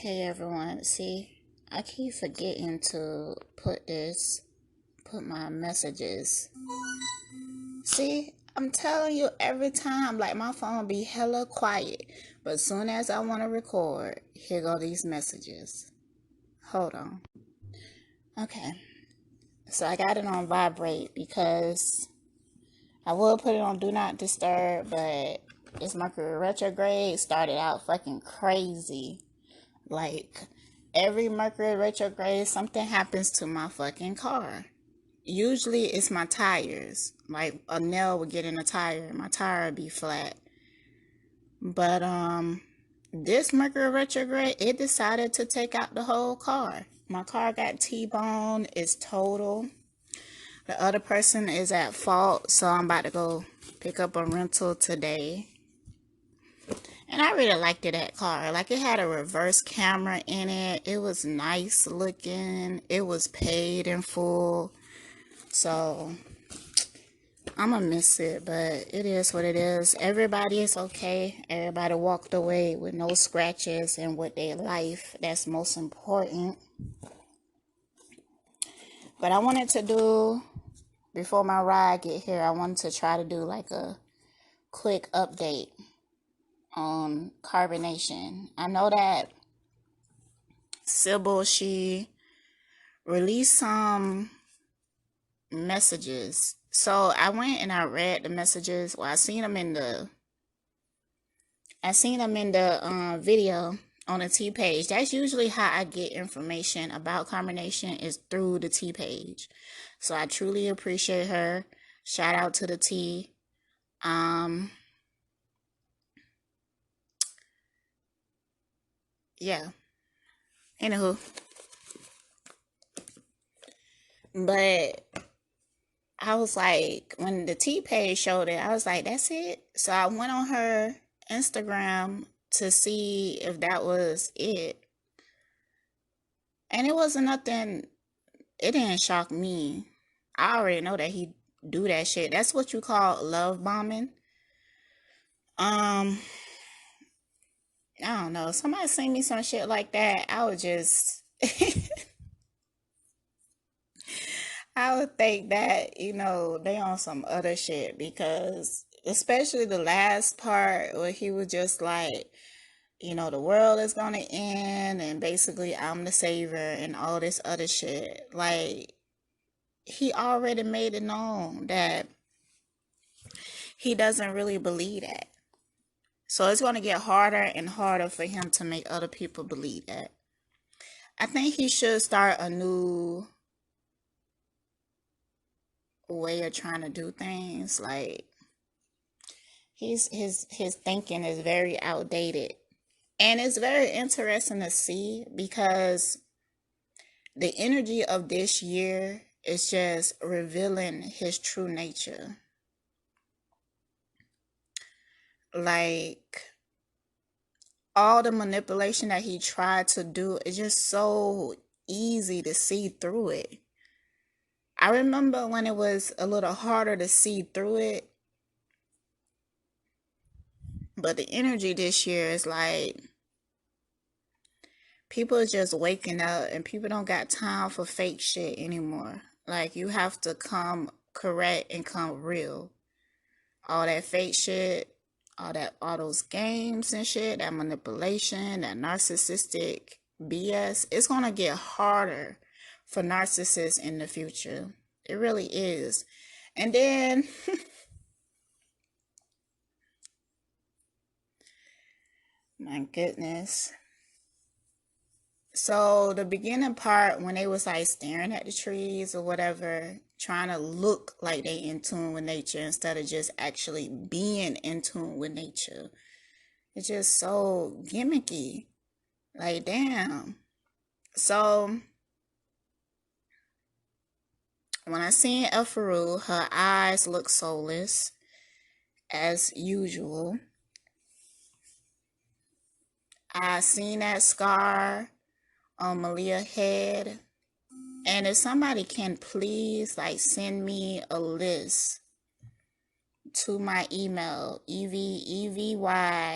Hey everyone, see, I keep forgetting to put my messages. See, I'm telling you every time, like my phone be hella quiet, but soon as I want to record, here go these messages. Hold on. Okay, so I got it on vibrate because I will put it on do not disturb, but this Mercury retrograde started out fucking crazy. Like, every Mercury retrograde, something happens to my fucking car. Usually it's my tires. Like, a nail would get in a tire and my tire would be flat. But, this Mercury retrograde, it decided to take out the whole car. My car got T-boned. It's total. The other person is at fault, so I'm about to go pick up a rental today. And I really liked that car. Like, it had a reverse camera in it. It was nice looking. It was paid in full. So, I'm going to miss it, but it is what it is. Everybody is okay. Everybody walked away with no scratches and with their life. That's most important. But I wanted to do, before my ride get here, I wanted to try to do like a quick update on Carbonation. I know that Sybil, she released some messages. So I went and I read the messages. Well, I seen them in the video on the T page. That's usually how I get information about Carbonation, is through the T page. So I truly appreciate her. Shout out to the T. Yeah. Anywho. But I was like, when the T page showed it, I was like, that's it. So I went on her Instagram to see if that was it. And it wasn't nothing, it didn't shock me. I already know that he do that shit. That's what you call love bombing. I don't know. Somebody send me some shit like that, I would just I would think that, they on some other shit, because especially the last part where he was just like, the world is gonna end and basically I'm the savior and all this other shit. Like, he already made it known that he doesn't really believe that. So it's gonna get harder and harder for him to make other people believe that. I think he should start a new way of trying to do things. Like, his thinking is very outdated. And it's very interesting to see, because the energy of this year is just revealing his true nature. Like, all the manipulation that he tried to do is just so easy to see through it. I remember when it was a little harder to see through it, but the energy this year is like, people is just waking up and people don't got time for fake shit anymore. Like, you have to come correct and come real. All that fake shit, all those games and shit, that manipulation, that narcissistic BS, it's gonna get harder for narcissists in the future. It really is. And then my goodness. So the beginning part, when they was like staring at the trees or whatever, trying to look like they in tune with nature instead of just actually being in tune with nature, it's just so gimmicky. Like, damn. So when I seen Efuru, her eyes look soulless as usual. I seen that scar on Malia's head. And if somebody can please like send me a list to my email, EVYCANE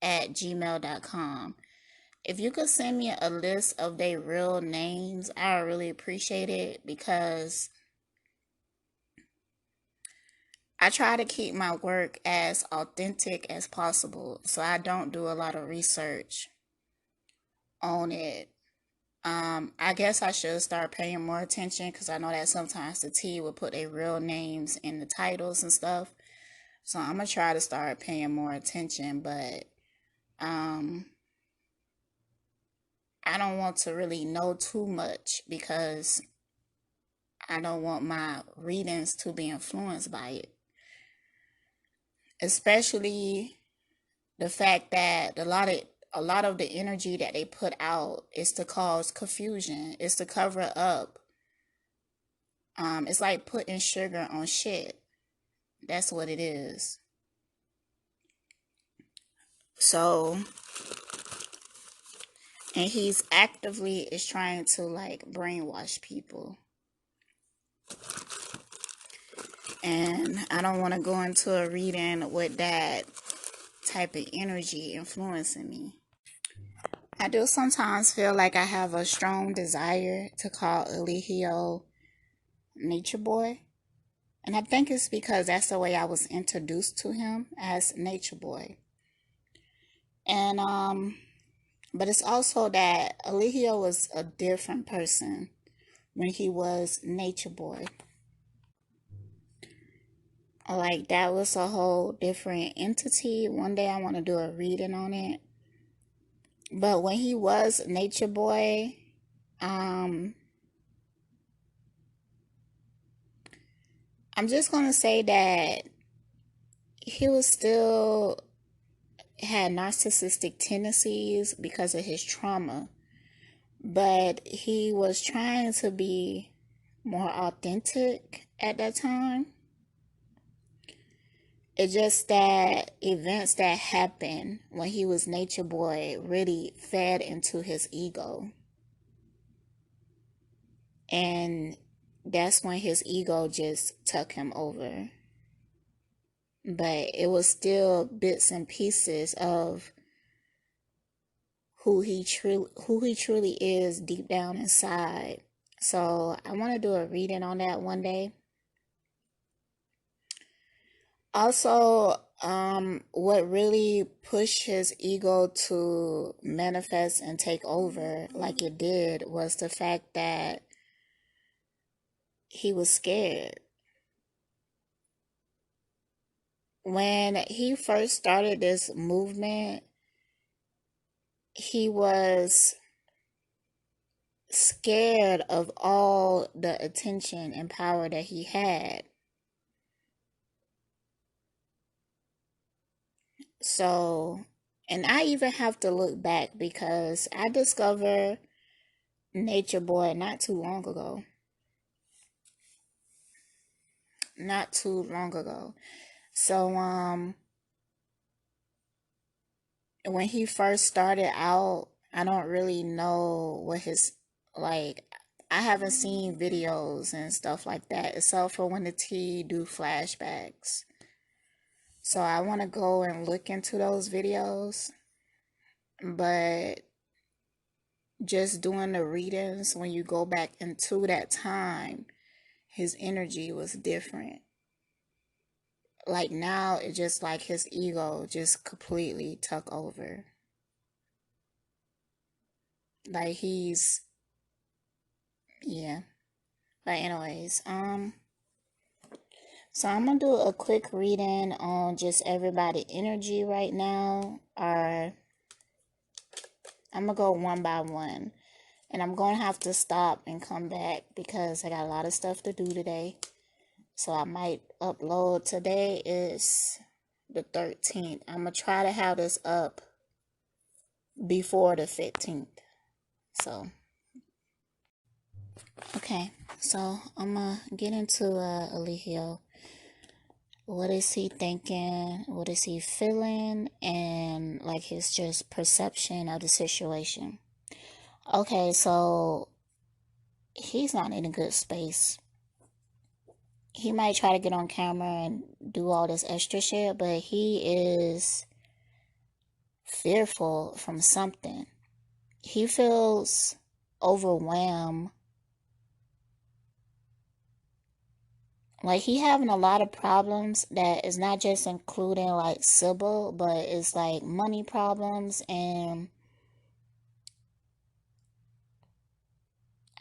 @gmail.com. If you could send me a list of their real names, I would really appreciate it, because I try to keep my work as authentic as possible, so I don't do a lot of research on it. I guess I should start paying more attention, because I know that sometimes the T will put their real names in the titles and stuff. So I'm gonna try to start paying more attention, but um, I don't want to really know too much, because I don't want my readings to be influenced by it. Especially the fact that a lot of the energy that they put out is to cause confusion. It's to cover up. It's like putting sugar on shit. That's what it is. So, and he's actively is trying to like brainwash people. And I don't want to go into a reading with that type of energy influencing me. I do sometimes feel like I have a strong desire to call Eligio Nature Boy. And I think it's because that's the way I was introduced to him, as Nature Boy. And but it's also that Eligio was a different person when he was Nature Boy. Like, that was a whole different entity. One day I want to do a reading on it. But when he was Nature Boy, I'm just gonna say that he was still had narcissistic tendencies because of his trauma, but he was trying to be more authentic at that time. It's just that events that happened when he was Nature Boy really fed into his ego. And that's when his ego just took him over. But it was still bits and pieces of who he truly is deep down inside. So I want to do a reading on that one day. Also, what really pushed his ego to manifest and take over like it did was the fact that he was scared. When he first started this movement, he was scared of all the attention and power that he had. So, and I even have to look back, because I discovered Nature Boy not too long ago. Not too long ago. So, when he first started out, I don't really know what his, like, I haven't seen videos and stuff like that, except for when the T do flashbacks. So I want to go and look into those videos. But just doing the readings, when you go back into that time, his energy was different. Like, now it's just like his ego just completely took over. Like, yeah. But anyways, so I'm gonna do a quick reading on just everybody energy right now. Or I'm gonna go one by one. And I'm gonna have to stop and come back, because I got a lot of stuff to do today. So I might upload. Today is the 13th. I'm gonna try to have this up before the 15th. So, okay. So I'm gonna get into Eligio. What is he thinking? What is he feeling? And like his just perception of the situation. Okay, so he's not in a good space. He might try to get on camera and do all this extra shit, but he is fearful from something. He feels overwhelmed. Like he having a lot of problems that is not just including like Sybil, but it's like money problems, and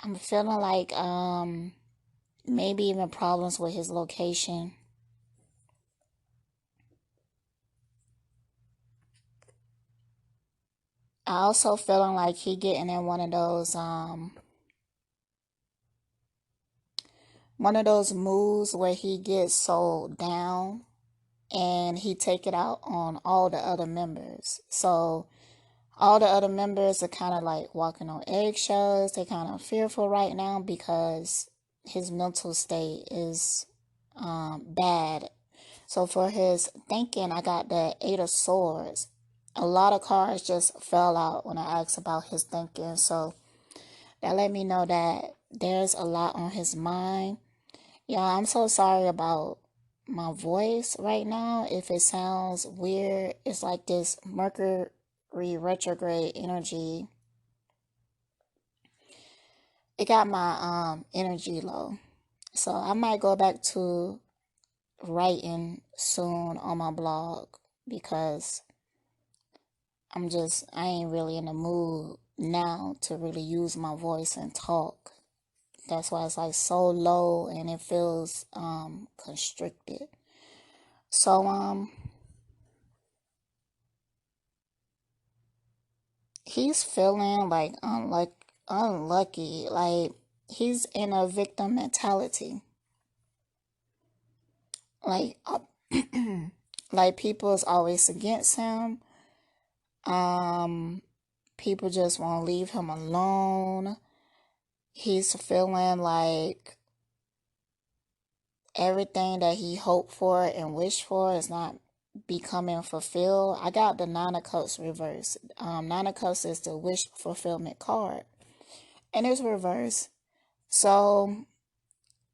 I'm feeling like maybe even problems with his location. I also feeling like he getting in one of those moods where he gets so down and he take it out on all the other members. So all the other members are kind of like walking on eggshells. They kind of fearful right now because his mental state is bad. So for his thinking, I got the Eight of Swords. A lot of cards just fell out when I asked about his thinking. So that let me know that there's a lot on his mind. Yeah, I'm so sorry about my voice right now. If it sounds weird, it's like this Mercury retrograde energy. It got my energy low. So I might go back to writing soon on my blog because I ain't really in the mood now to really use my voice and talk. That's why it's like so low and it feels constricted. So he's feeling like unlucky, like he's in a victim mentality. Like like people is always against him. Um People just want to leave him alone. He's feeling like everything that he hoped for and wished for is not becoming fulfilled. I got the Nine of Cups reversed. Nine of Cups is the wish fulfillment card, and it's reversed. So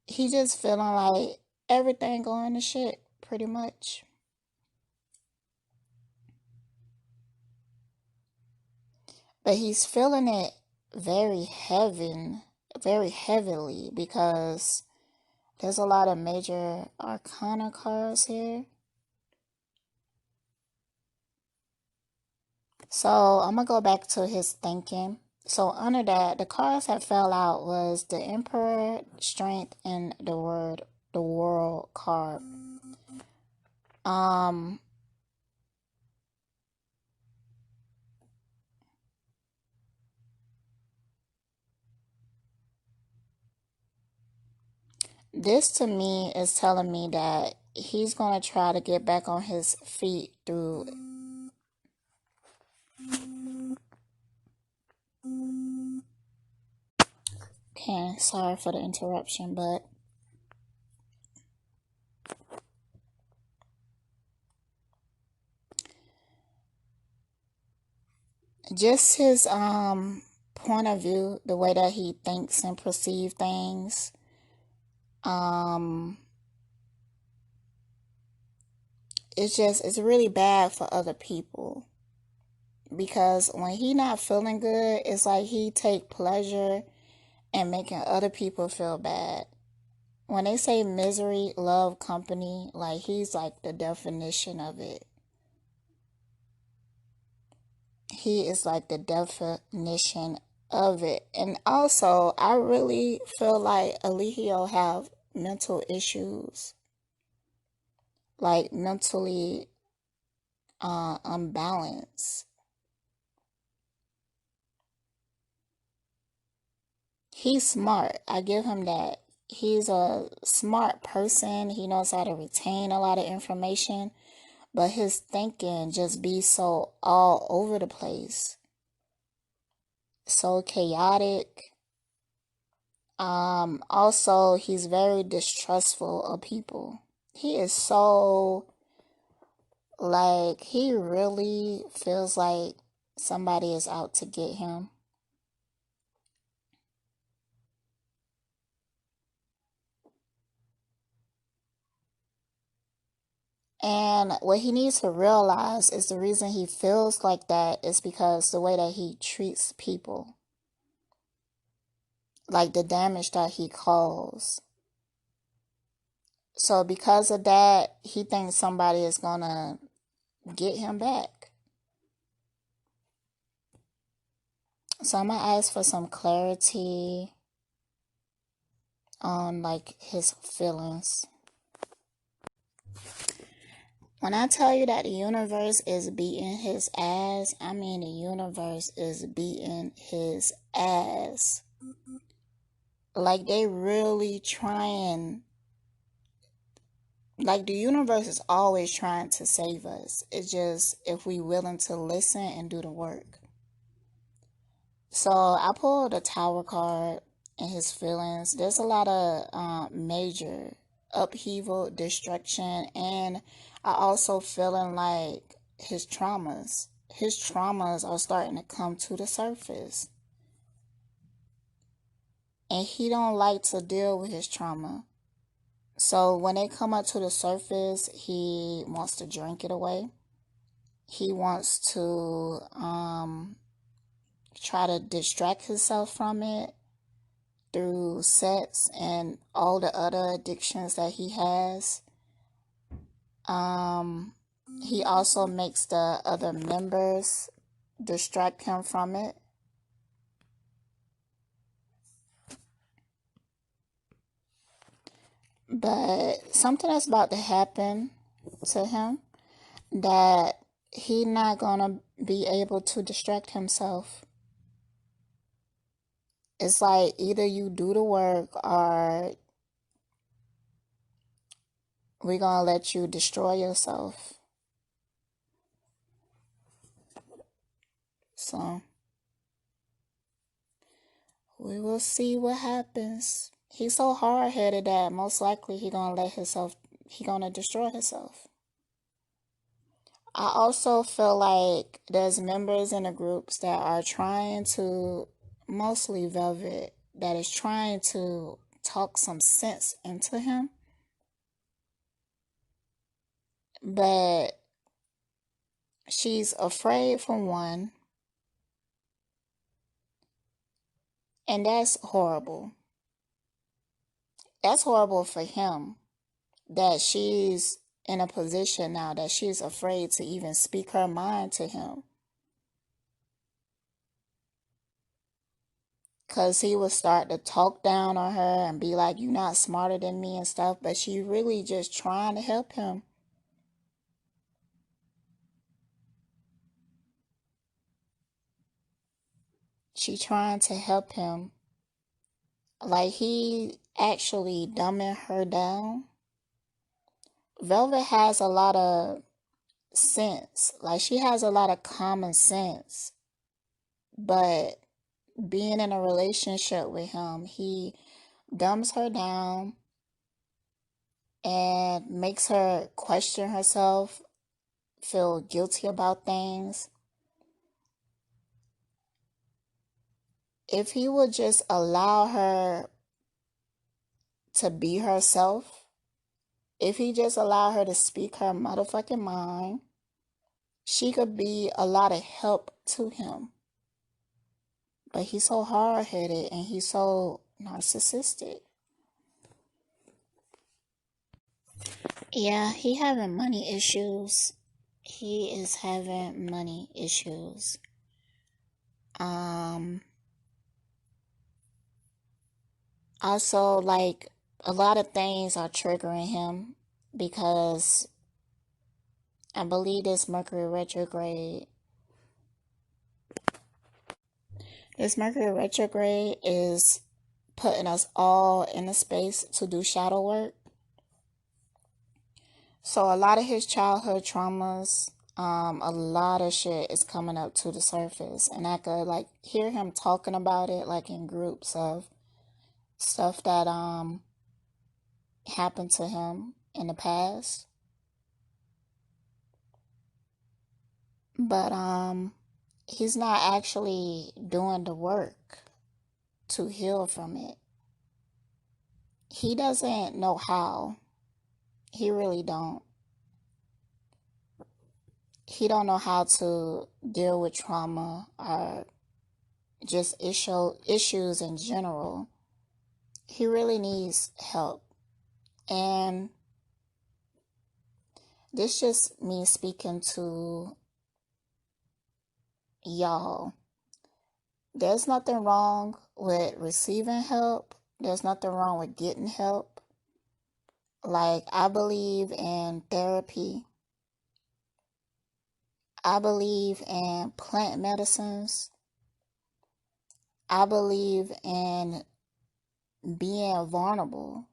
he just feeling like everything going to shit, pretty much. But he's feeling it very heavy, very heavily because there's a lot of major arcana cards here. So I'm gonna go back to his thinking. So under that, the cards that fell out was the Emperor, Strength, and the World card. Um, this to me is telling me that he's gonna try to get back on his feet through. Okay, sorry for the interruption, but just his point of view, the way that he thinks and perceives things. Um, it's really bad for other people because when he not feeling good, it's like he take pleasure in making other people feel bad. When they say misery love company, like he's like the definition of it. He is like the definition of it. And also, I really feel like Eligio have mental issues, like mentally unbalanced. He's smart. I give him that. He's a smart person. He knows how to retain a lot of information, but his thinking just be so all over the place, so chaotic. Also, he's very distrustful of people. He is so, like, he really feels like somebody is out to get him. And what he needs to realize is the reason he feels like that is because the way that he treats people, like the damage that he caused. So because of that, he thinks somebody is gonna get him back. So I'm gonna ask for some clarity on like his feelings. When I tell you that the universe is beating his ass, I mean the universe is beating his ass. Like they really trying, like the universe is always trying to save us. It's just if we willing to listen and do the work. So I pulled a Tower card and his feelings. There's a lot of major upheaval, destruction, and I also feeling like his traumas. His traumas are starting to come to the surface. And he don't like to deal with his trauma. So when they come up to the surface, he wants to drink it away. He wants to try to distract himself from it through sex and all the other addictions that he has. He also makes the other members distract him from it. But something that's about to happen to him that he not gonna be able to distract himself. It's like either you do the work or we're gonna let you destroy yourself. So we will see what happens. He's so hard headed that most likely he gonna destroy himself. I also feel like there's members in the groups that are trying to, mostly Velvet, that is trying to talk some sense into him. But she's afraid for one, and that's horrible. That's horrible for him that she's in a position now that she's afraid to even speak her mind to him. Because he would start to talk down on her and be like, "You're not smarter than me" and stuff. But she really just trying to help him. She trying to help him. Like he actually dumbing her down. Velvet has a lot of sense. Like she has a lot of common sense. But being in a relationship with him, he dumbs her down and makes her question herself, feel guilty about things. If he would just allow her to be herself, if he just allowed her to speak her motherfucking mind, she could be a lot of help to him. But he's so hard headed and he's so narcissistic. Yeah, he having money issues. He is having money issues. Also, like, a lot of things are triggering him because I believe this Mercury retrograde. This Mercury retrograde is putting us all in a space to do shadow work. So a lot of his childhood traumas, a lot of shit is coming up to the surface, and I could like hear him talking about it like in groups of stuff that happened to him in the past. But he's not actually doing the work to heal from it. He doesn't know how. He really don't. he don't know how to deal with trauma or just issues in general. He really needs help. And this just me speaking to y'all. There's nothing wrong with receiving help. There's nothing wrong with getting help. Like, I believe in therapy. I believe in plant medicines. I believe in being vulnerable.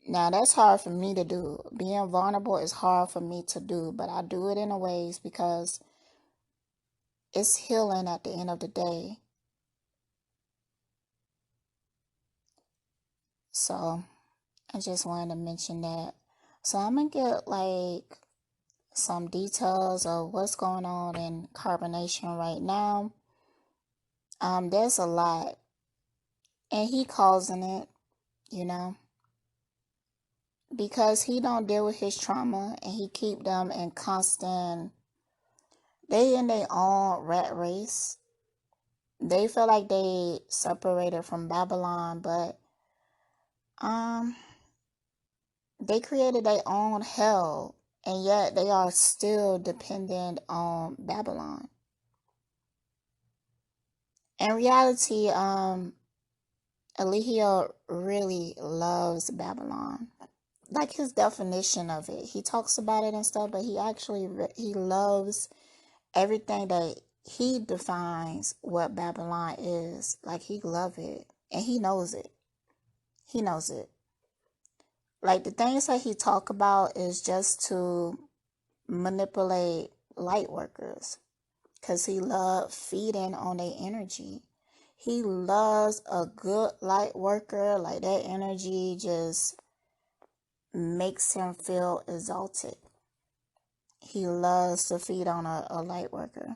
Now, that's hard for me to do. Being vulnerable is hard for me to do, but I do it in a ways because it's healing at the end of the day. So, I just wanted to mention that. So, I'm going to get like some details of what's going on in carbonation right now. There's a lot, and he causing it, you know, because he don't deal with his trauma and he keep them in constant. They in their own rat race. They feel like they separated from Babylon, but they created their own hell, and yet they are still dependent on Babylon. In reality, Eligio really loves Babylon. Like his definition of it. He talks about it and stuff, but he actually he loves everything that he defines what Babylon is. Like he loves it. And he knows it. He knows it. Like the things that he talk about is just to manipulate light workers. Because he loves feeding on their energy. He loves a good light worker. Like that energy just makes him feel exalted. He loves to feed on a light worker.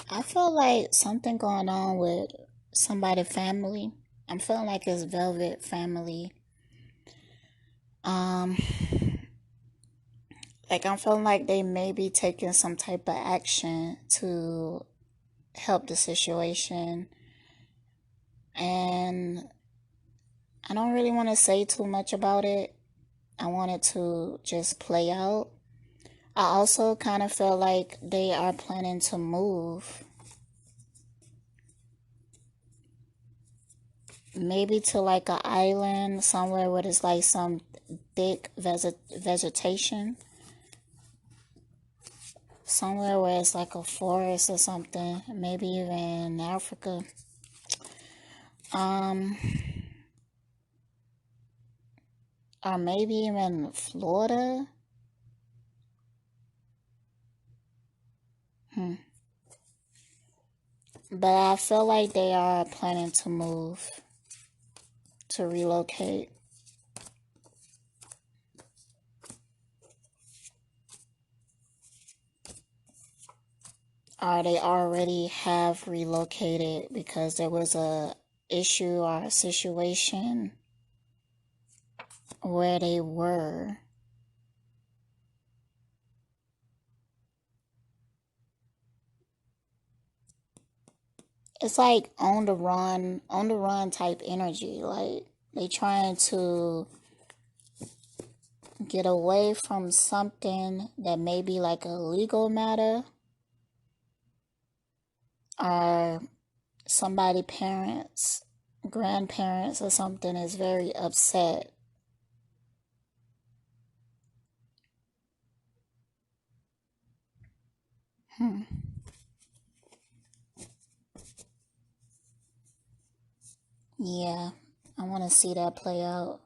I feel like something going on with somebody's family. I'm feeling like it's Velvet family. Um, like I'm feeling like they may be taking some type of action to help the situation. And I don't really want to say too much about it. I want it to just play out. I also kind of feel like they are planning to move. Maybe to like an island somewhere where there's like some thick vegetation. Somewhere where it's like a forest or something. Maybe even in Africa. Um, or maybe even Florida. But I feel like they are planning to move, to relocate. Or they already have relocated because there was a issue or a situation where they were. It's like on the run type energy. Like they trying to get away from something that may be like a legal matter, or somebody parents, grandparents or something is very upset. Yeah, I want to see that play out.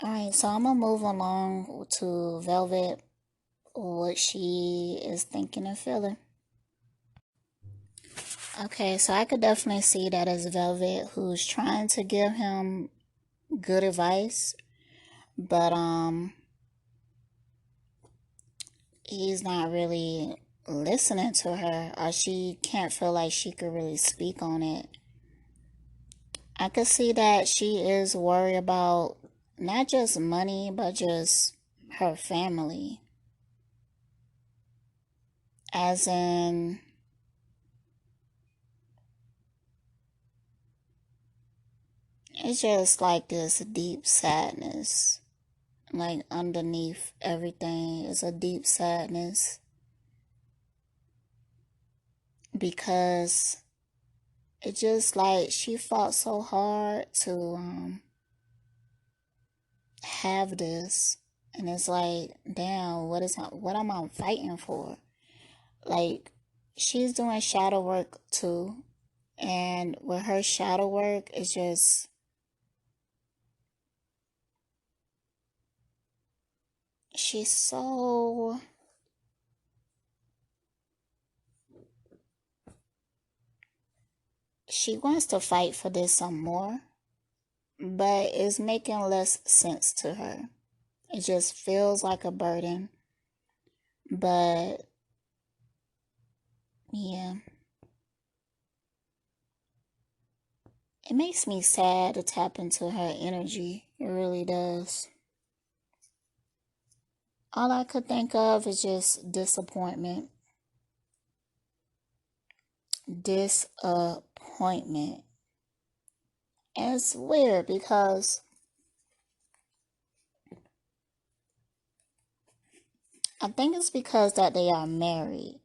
Alright, so I'm gonna move along to Velvet, what she is thinking and feeling. Okay, so I could definitely see that as Velvet, who's trying to give him good advice, but he's not really listening to her, or she can't feel like she could really speak on it. I could see that she is worried about not just money, but just her family. As in, it's just like this deep sadness. Like underneath everything is a deep sadness. Because it just like she fought so hard to have this, and it's like, damn, what am I fighting for? Like, she's doing shadow work too, and with her shadow work, it's just she's so she wants to fight for this some more, but it's making less sense to her. It just feels like a burden, but yeah. It makes me sad to tap into her energy. It really does. All I could think of is just disappointment. Disappointment. And it's weird because I think it's because that they are married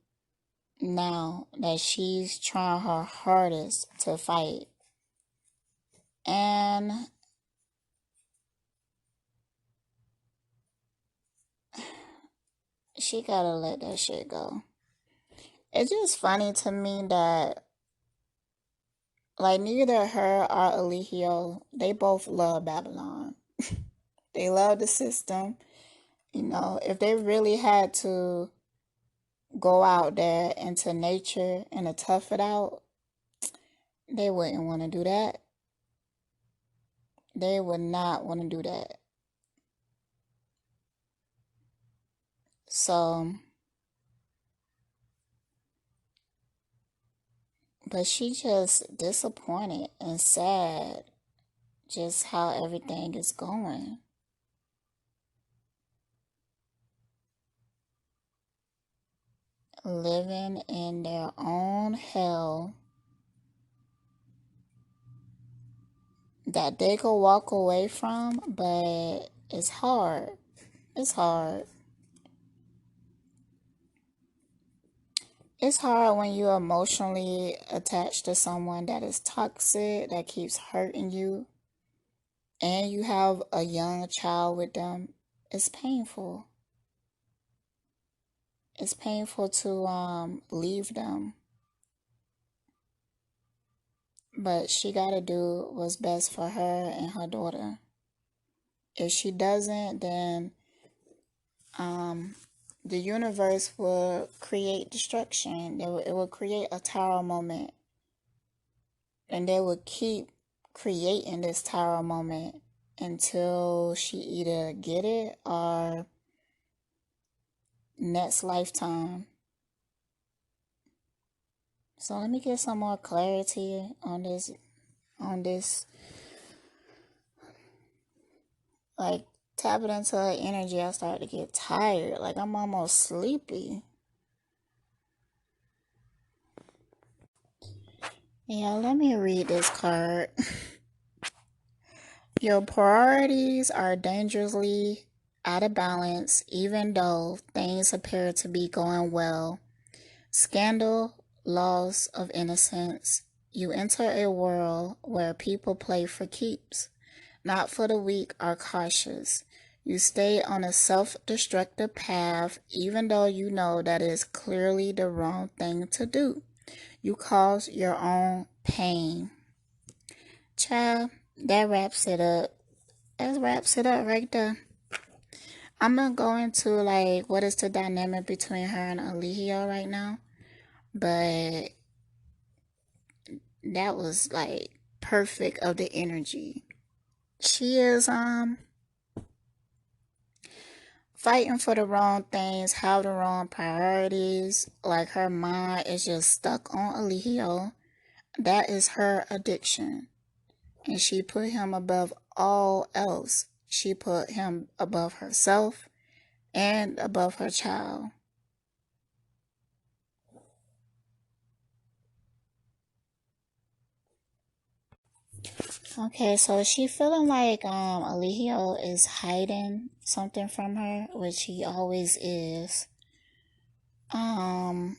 now that she's trying her hardest to fight. And she gotta let that shit go. It's just funny to me that like neither her or Eligio, they both love Babylon. They love the system. You know, if they really had to go out there into nature and to tough it out, they wouldn't want to do that. They would not want to do that. So, but she just disappointed and sad just how everything is going. Living in their own hell that they could walk away from, but it's hard. It's hard. It's hard when you're emotionally attached to someone that is toxic, that keeps hurting you, and you have a young child with them. It's painful. It's painful to leave them. But she gotta do what's best for her and her daughter. If she doesn't, then um the universe will create destruction. It will create a tower moment. And they will keep creating this tower moment until she either get it or next lifetime. So let me get some more clarity on this like tapping into her energy. I start to get tired. Like I'm almost sleepy. Yeah, let me read this card. Your priorities are dangerously out of balance even though things appear to be going well. Scandal, loss of innocence. You enter a world where people play for keeps, not for the weak or cautious. You stay on a self destructive path even though you know that is clearly the wrong thing to do. You cause your own pain. Child, that wraps it up. That wraps it up right there. I'm gonna go into like what is the dynamic between her and Eligio right now. But that was like perfect of the energy. She is fighting for the wrong things, have the wrong priorities. Like her mind is just stuck on Eligio. That is her addiction. and she put him above all else. She put him above herself and above her child. Okay, so she feeling like Eligio is hiding something from her, which he always is. Um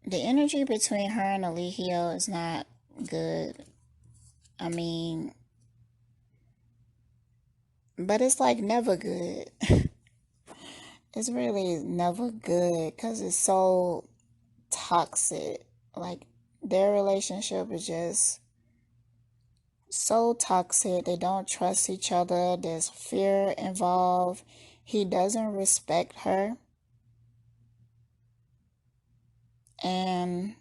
the energy between her and Eligio is not good. I mean, but it's like never good. It's really never good because it's so toxic. Like their relationship is just so toxic. They don't trust each other. There's fear involved. He doesn't respect her. And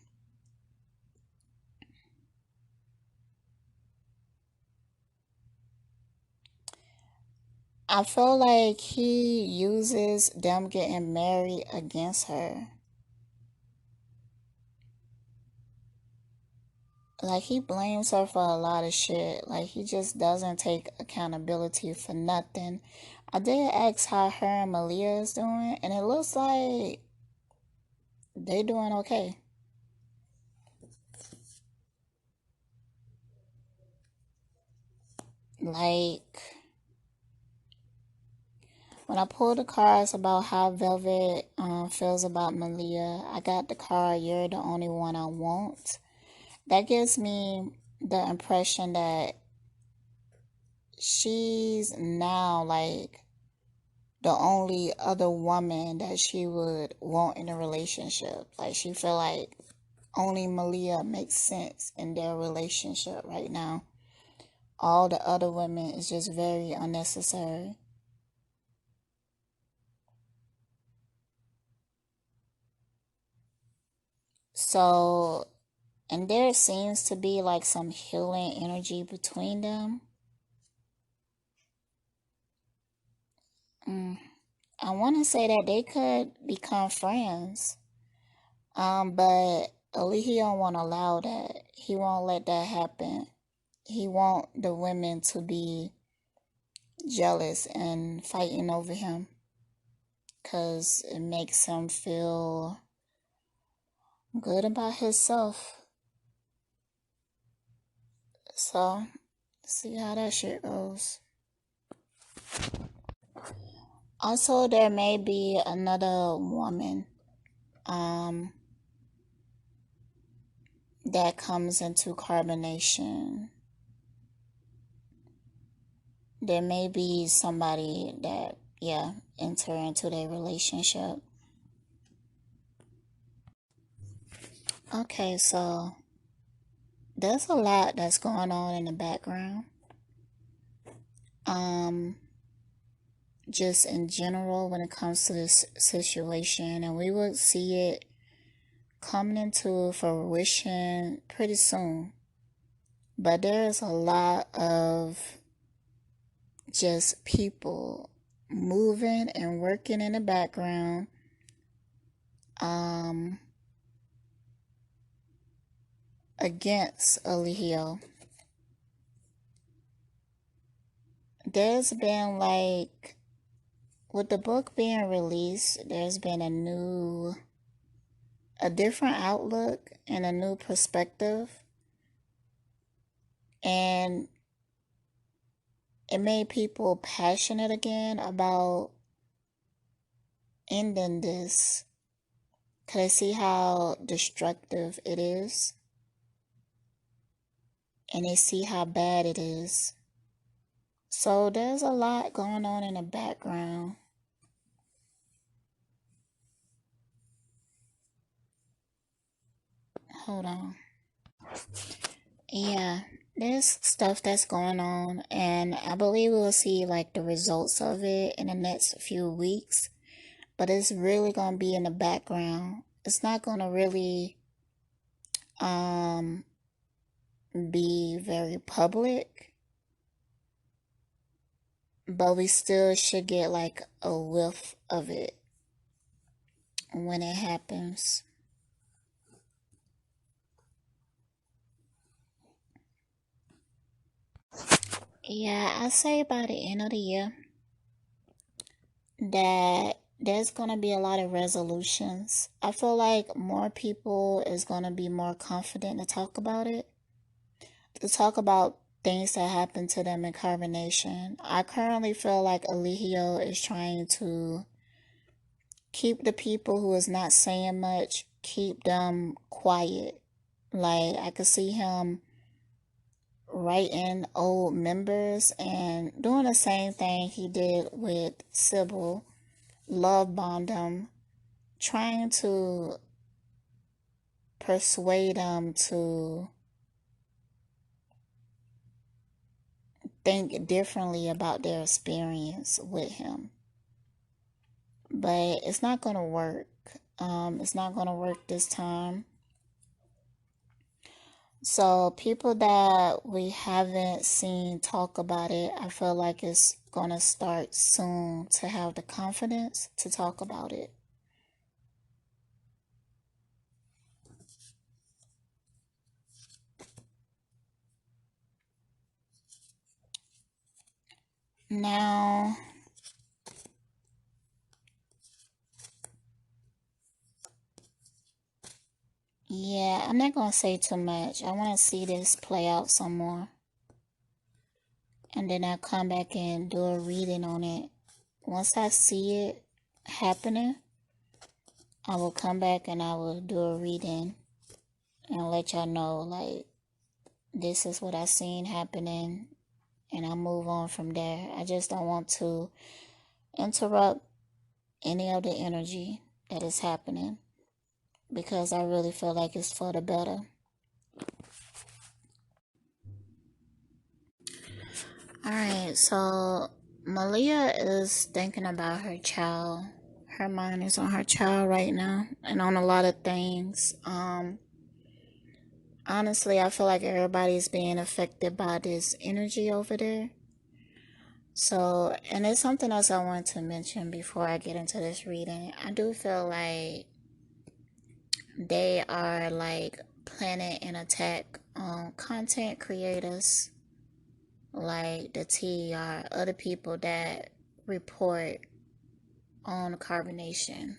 I feel like he uses them getting married against her. Like he blames her for a lot of shit. Like he just doesn't take accountability for nothing. I did ask how her and Malia is doing, and it looks like they doing okay. Like when I pulled the cards about how Velvet feels about Malia, I got the card, "You're the only one I want." That gives me the impression that she's now like the only other woman that she would want in a relationship. Like she feel like only Malia makes sense in their relationship right now. All the other women is just very unnecessary. So, and there seems to be like some healing energy between them. Mm. I want to say that they could become friends. But Eligio won't allow that. He won't let that happen. He want the women to be jealous and fighting over him because it makes him feel good about himself. So, see how that shit goes. Also, there may be another woman um, that comes into carbonation. There may be somebody that, yeah, enter into their relationship. Okay, so there's a lot that's going on in the background. Um, just in general when it comes to this situation, and we will see it coming into fruition pretty soon. But there's a lot of just people moving and working in the background um against Eligio. There's been like with the book being released, there's been a different outlook and a new perspective, and it made people passionate again about ending this. Cause I see how destructive it is, and they see how bad it is. So there's a lot going on in the background. Hold on. Yeah, there's stuff that's going on, and I believe we'll see like the results of it in the next few weeks. But it's really gonna be in the background. It's not gonna really um be very public, but we still should get like a whiff of it when it happens. Yeah, I say by the end of the year that there's gonna be a lot of resolutions. I feel like more people is gonna be more confident to talk about things that happened to them in carbonation. I currently feel like Eligio is trying to keep the people who is not saying much, keep them quiet. Like I could see him writing old members and doing the same thing he did with Sybil, love bomb them, trying to persuade them to think differently about their experience with him. But it's not going to work. It's not going to work this time. So people that we haven't seen talk about it, I feel like it's going to start soon to have the confidence to talk about it. Now, yeah, I'm not going to say too much. I want to see this play out some more. And then I'll come back and do a reading on it. Once I see it happening, I will come back and I will do a reading and let y'all know, like, this is what I seen happening, and I'll move on from there. I just don't want to interrupt any of the energy that is happening because I really feel like it's for the better. Alright, so Malia is thinking about her child. Her mind is on her child right now and on a lot of things. Honestly, I feel like everybody's being affected by this energy over there. So, and there's something else I want to mention before I get into this reading. I do feel like they are like planning an attack on content creators like the T or other people that report on carbonation.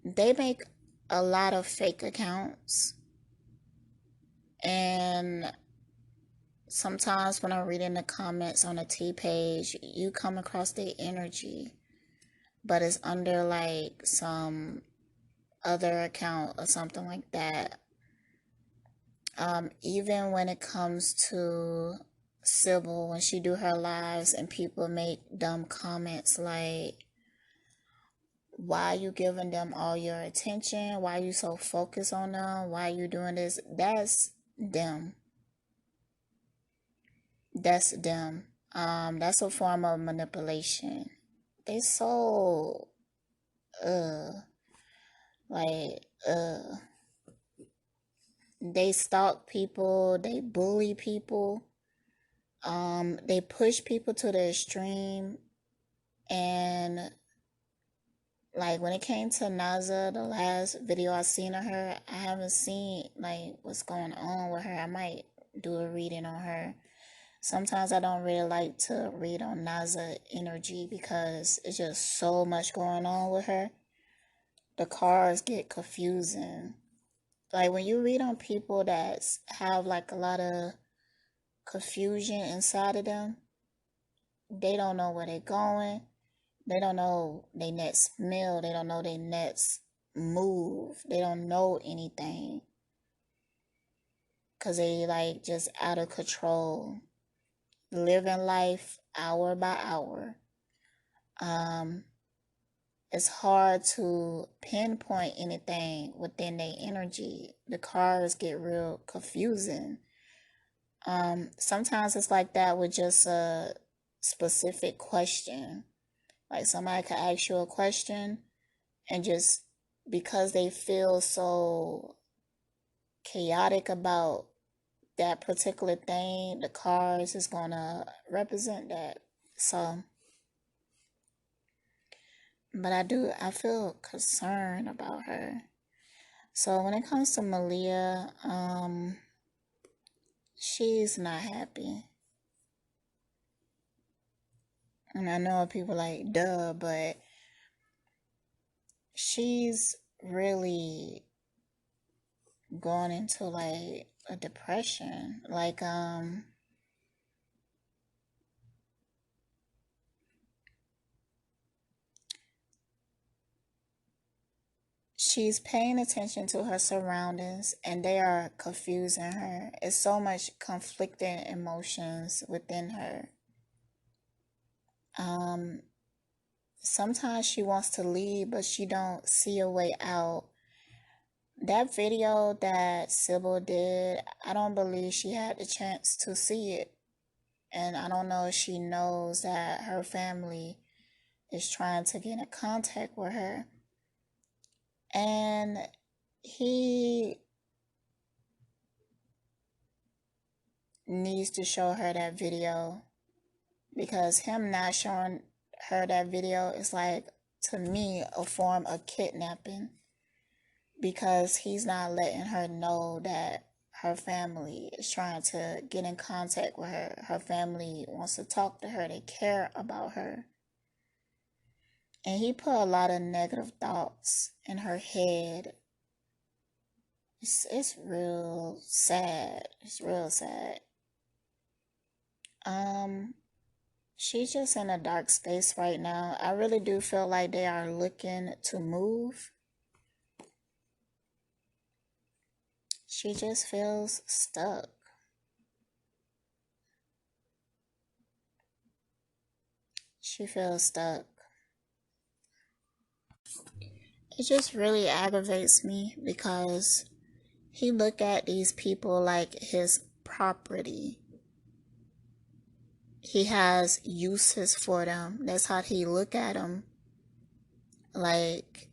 They make a lot of fake accounts, and sometimes when I'm reading the comments on the T page, you come across the energy, but it's under like some other account or something like that. Even when it comes to Sybil, when she do her lives and people make dumb comments like, why are you giving them all your attention? Why are you so focused on them? Why are you doing this? That's them. That's them. That's a form of manipulation. They so like they stalk people, they bully people, they push people to the extreme. And like when it came to Naza, the last video I seen of her, I haven't seen like what's going on with her. I might do a reading on her. Sometimes I don't really like to read on Naza energy because it's just so much going on with her. The cards get confusing. Like when you read on people that have like a lot of confusion inside of them, they don't know where they're going. They don't know their next meal. They don't know their next move. They don't know anything. Because they like just out of control. Living life hour by hour. It's hard to pinpoint anything within their energy. The cards get real confusing. Sometimes it's like that with just a specific question. Like somebody could ask you a question and just because they feel so chaotic about that particular thing, the cards is gonna represent that. So, but I feel concerned about her. So when it comes to Malia, she's not happy. And I know people like, duh, but she's really going into like a depression. Like, she's paying attention to her surroundings and they are confusing her. It's so much conflicting emotions within her. Um, Sometimes she wants to leave, but she don't see a way out. That video that Sybil did, I don't believe she had the chance to see it. And I don't know if she knows that her family is trying to get in contact with her. And he needs to show her that video, because him not showing her that video is like, to me, a form of kidnapping, because he's not letting her know that her family is trying to get in contact with her. Her family wants to talk to her. They care about her. And he put a lot of negative thoughts in her head. It's real sad. It's real sad. She's just in a dark space right now. I really do feel like they are looking to move. She just feels stuck. She feels stuck. It just really aggravates me because he look at these people like his property. He has uses for them. That's how he look at them. Like,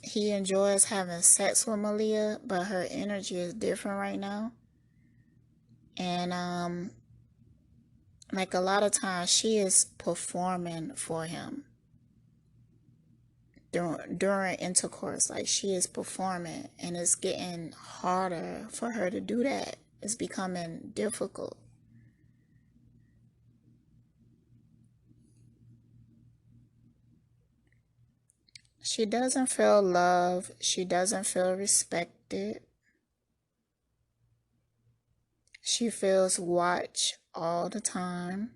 he enjoys having sex with Malia, but her energy is different right now. And like, a lot of times she is performing for him during intercourse. Like, she is performing, and it's getting harder for her to do that. It's becoming difficult. She doesn't feel loved. She doesn't feel respected. She feels watched all the time.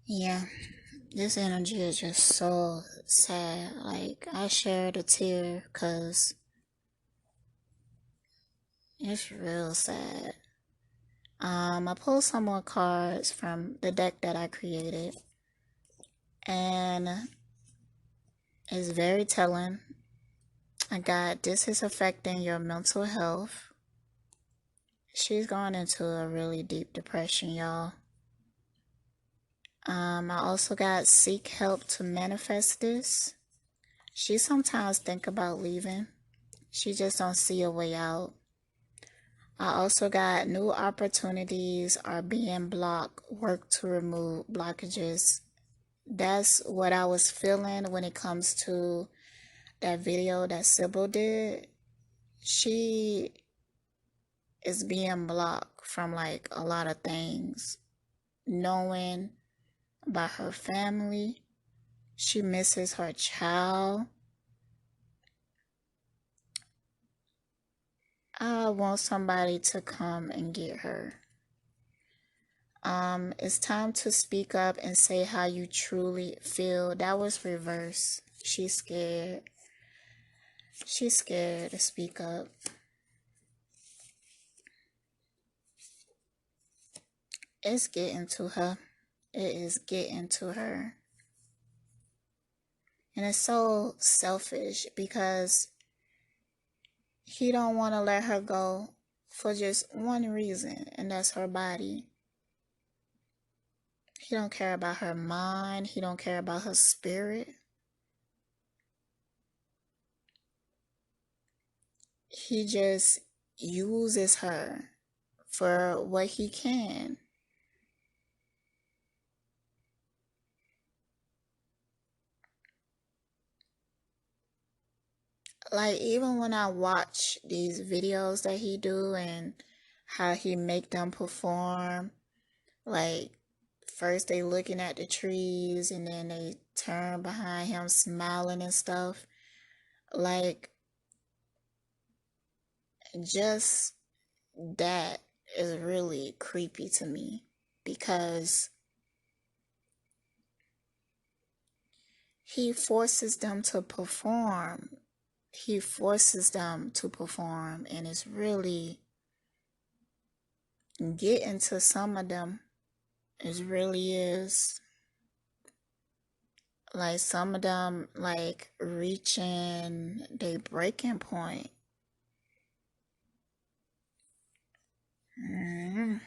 Yeah, this energy is just so sad. Like, I shared a tear because it's real sad. I pulled some more cards from the deck that I created, and it's very telling. I got, this is affecting your mental health. She's going into a really deep depression, y'all. I also got, seek help to manifest this. She sometimes think about leaving. She just don't see a way out. I also got, new opportunities are being blocked. Work to remove blockages. That's what I was feeling when it comes to that video that Sybil did. She is being blocked from like a lot of things. Knowing about her family. She misses her child. I want somebody to come and get her. It's time to speak up and say how you truly feel. That was reverse. She's scared. She's scared to speak up. It's getting to her. It is getting to her. And it's so selfish because he don't want to let her go for just one reason, and that's her body. He don't care about her mind. He don't care about her spirit. He just uses her for what he can. like even when I watch these videos that he do and how he make them perform, like first they looking at the trees and then they turn behind him smiling and stuff. Like just that is really creepy to me because he forces them to perform. He forces them to perform, and it's really getting to some of them. It really is. Like some of them, like reaching their breaking point. Mm.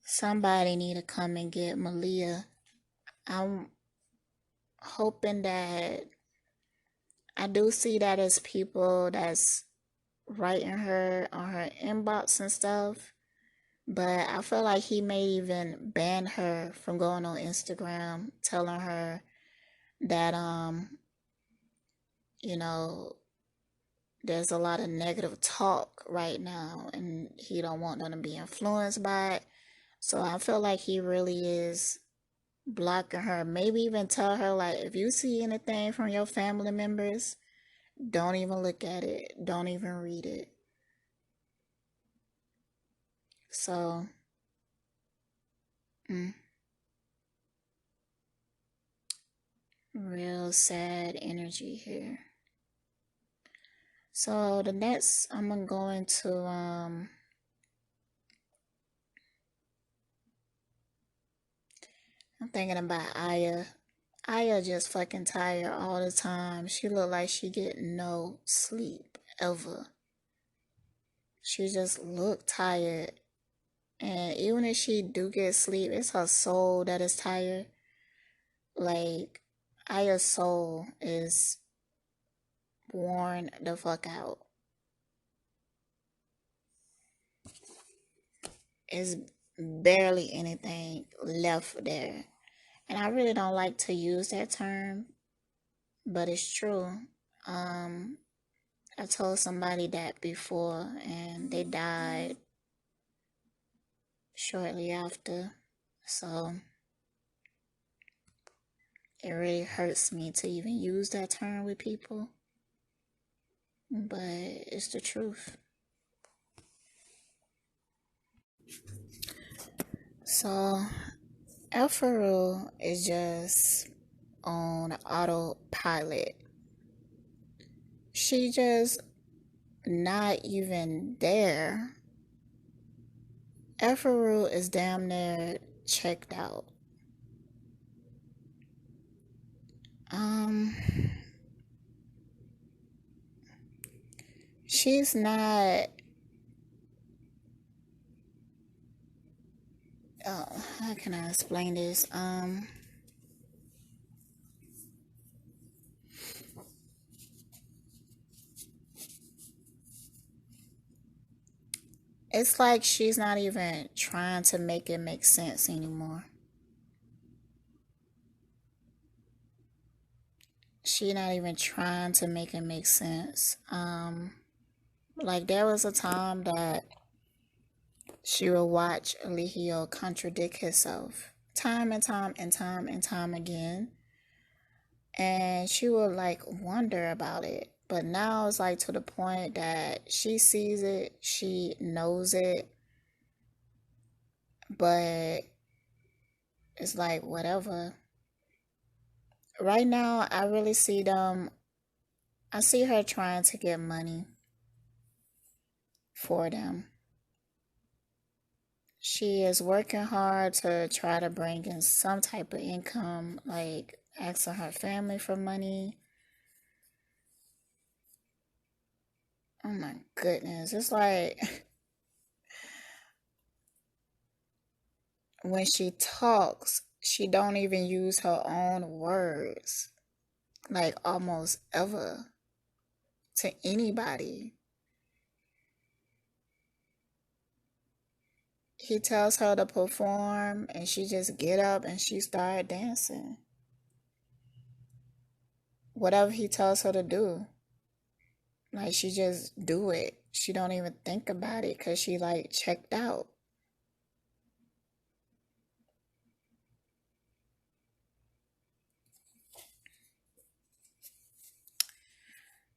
Somebody need to come and get Malia. I'm hoping that I do see that as people that's writing her on her inbox and stuff. But I feel like he may even ban her from going on Instagram, telling her that you know, there's a lot of negative talk right now and he don't want them to be influenced by it. So I feel like he really is blocking her. Maybe even tell her like if you see anything from your family members, don't even look at it. Don't even read it. So mm, real sad energy here. So the next I'm going to I'm thinking about Iyah. Iyah just fucking tired all the time. She look like she get no sleep ever. She just look tired. And even if she do get sleep, it's her soul that is tired. Like Iyah's soul is worn the fuck out. It's barely anything left there. And I really don't like to use that term, but it's true. Um, I told somebody that before and they died shortly after. So it really hurts me to even use that term with people, but it's the truth. So Efuru is just on autopilot. She just not even there. Efuru is damn near checked out. Um, she's not. How can I explain this? It's like she's not even trying to make it make sense anymore. She's not even trying to make it make sense. Like there was a time that she would watch Eligio contradict himself time and time and time and time again. And she would like wonder about it. But now it's like to the point that she sees it, she knows it, but it's like whatever. Right now, I really see them, I see her trying to get money for them. She is working hard to try to bring in some type of income, like asking her family for money. Oh my goodness. It's like when she talks, she don't even use her own words. Like almost ever to anybody. He tells her to perform and she just get up and she start dancing. whatever he tells her to do. Like, she just do it. She don't even think about it because she, like, checked out.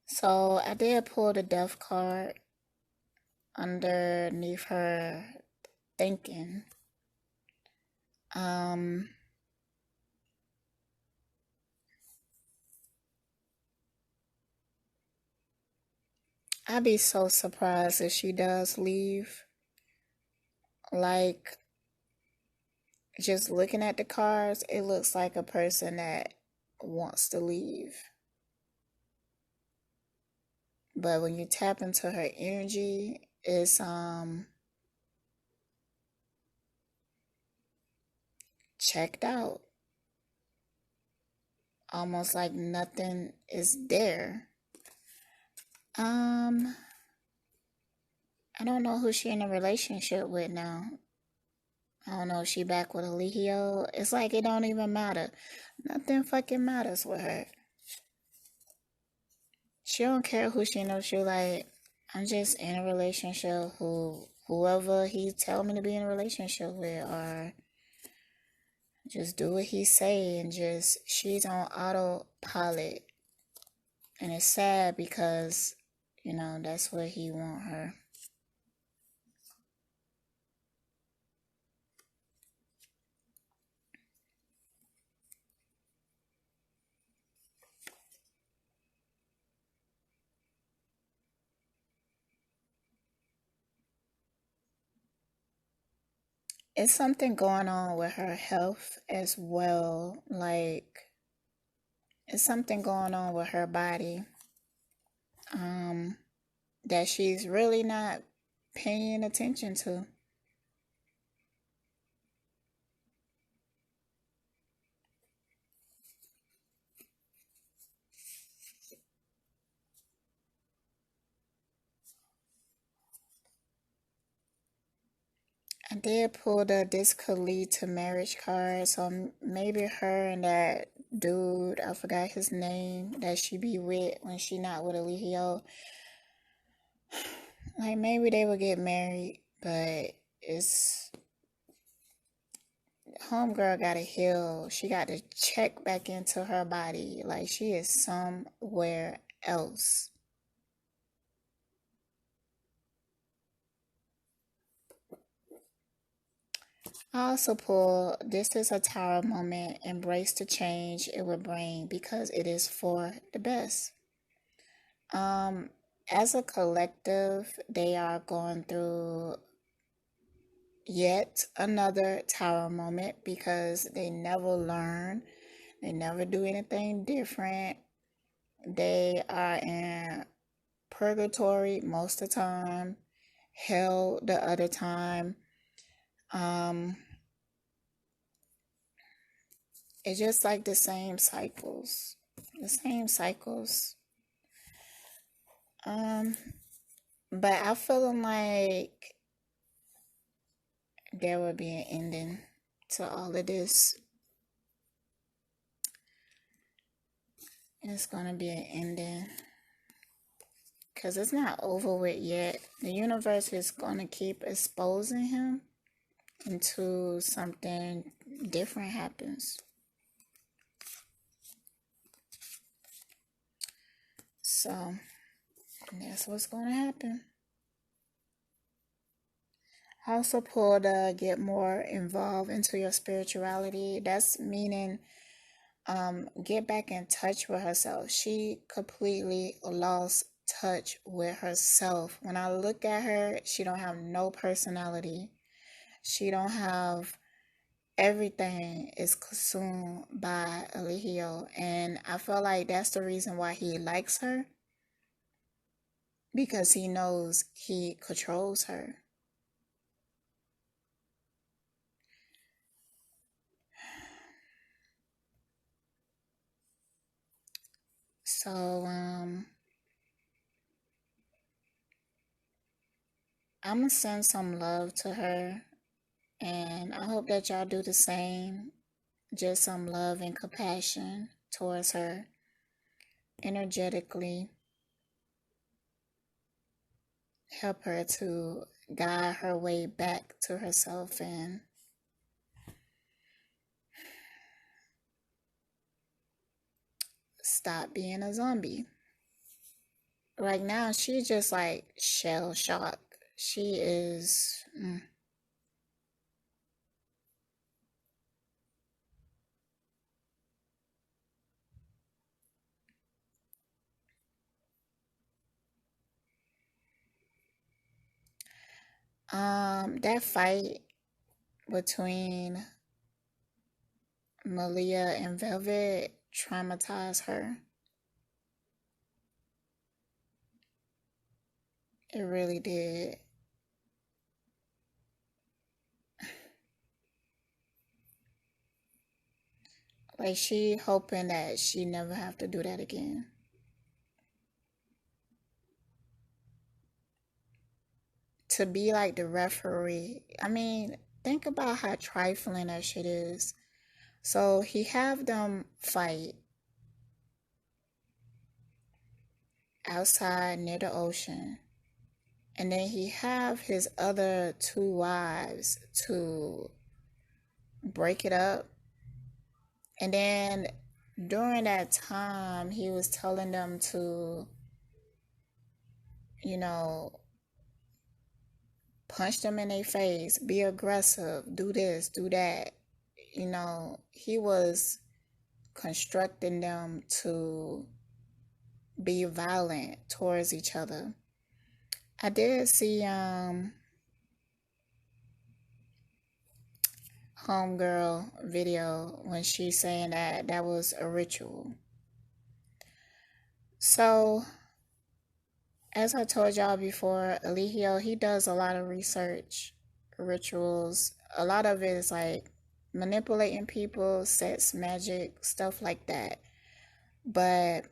So I did pull the death card underneath her thinking. I'd be so surprised if she does leave. Like, just looking at the cards, it looks like a person that wants to leave. But when you tap into her energy, it's checked out. Almost like nothing is there. I don't know who she in a relationship with now. I don't know if she back with Eligio. It's like it don't even matter. Nothing fucking matters with her. She don't care who she knows. She like, I'm just in a relationship whoever he tell me to be in a relationship with, or just do what he say, and just she's on autopilot. And it's sad because, you know, that's where he want her. It's something going on with her health as well. Like, it's something going on with her body. That she's really not paying attention to. I did pull the this could lead to marriage card, so maybe her and that dude, I forgot his name, that she be with when she not with Eligio, like maybe they would get married, but it's homegirl gotta heal. She got to check back into her body. Like she is somewhere else. I also pull this is a tower moment. Embrace the change it will bring because it is for the best. Um, as a collective, they are going through yet another tower moment because they never learn, they never do anything different. They are in purgatory most of the time, hell the other time. Um, it's just like the same cycles. The same cycles. Um, but I feeling like there will be an ending to all of this. It's gonna be an ending. Because it's not over with yet. The universe is gonna keep exposing him until something different happens. So that's what's gonna happen. I also pulled get more involved into your spirituality. That's meaning get back in touch with herself. She completely lost touch with herself. When I look at her, she don't have no personality. She don't have everything is consumed by Eligio, and I feel like that's the reason why he likes her, because he knows he controls her. So I'm gonna send some love to her, and I hope that y'all do the same. Just some love and compassion towards her. energetically help her to guide her way back to herself and stop being a zombie. Right now, she's just like shell shocked. She is. That fight between Malia and Velvet traumatized her. It really did. Like she hoping that she never have to do that again. To be like the referee. I mean, think about how trifling that shit is. So he have them fight outside near the ocean. And then he have his other two wives to break it up. And then during that time, he was telling them to, you know, punch them in their face, be aggressive, do this, do that. You know, he was constructing them to be violent towards each other. I did see homegirl video when she's saying that that was a ritual. So as I told y'all before, Eligio, he does a lot of research, rituals. A lot of it is like manipulating people, sex, magic, stuff like that. But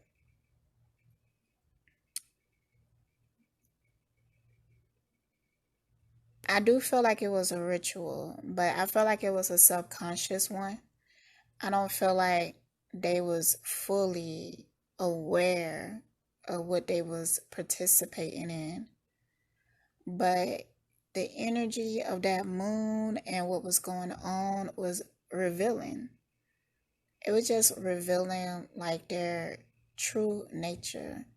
I do feel like it was a ritual, but I feel like it was a subconscious one. I don't feel like they was fully aware of what they was participating in. But the energy of that moon and what was going on was revealing. It was just revealing like their true nature.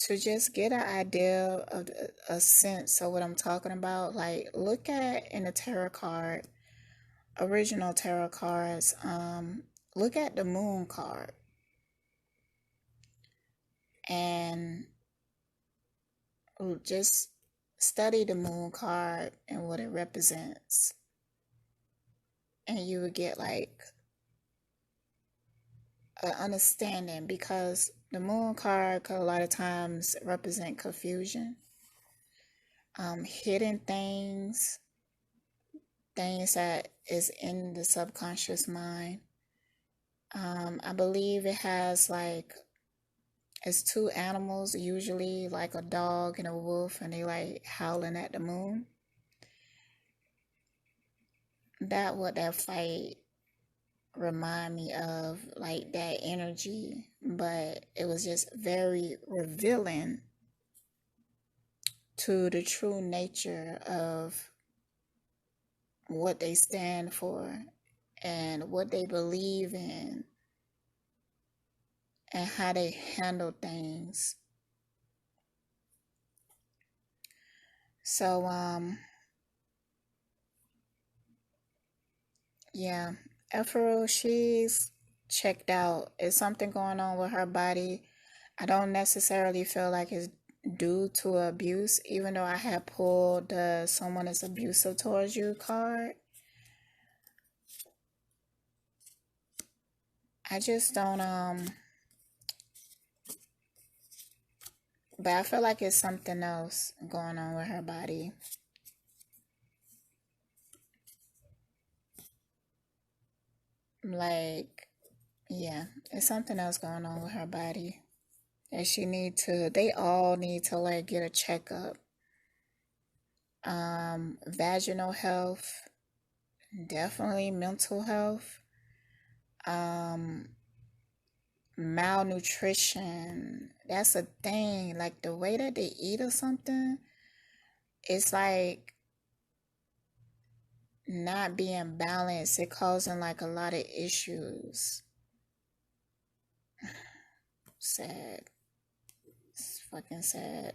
To just get an idea of a sense of what I'm talking about, like look at in the tarot card, original tarot cards, look at the moon card and just study the moon card and what it represents. And you would get like an understanding because the moon card could a lot of times represent confusion, hidden things, things that is in the subconscious mind. I believe it has like it's two animals, usually like a dog and a wolf, and they like howling at the moon. That fight remind me of, like that energy, but it was just very revealing to the true nature of what they stand for and what they believe in and how they handle things. So yeah, Efuru, she's checked out. Is something going on with her body? I don't necessarily feel like it's due to abuse, even though I had pulled the someone is abusive towards you card. I just don't but I feel like it's something else going on with her body. Like, yeah, it's something else going on with her body. And they all need to like get a checkup. Vaginal health, definitely mental health. malnutrition. That's a thing. Like the way that they eat or something, it's like not being balanced. It causing like a lot of issues. Sad. It's fucking sad.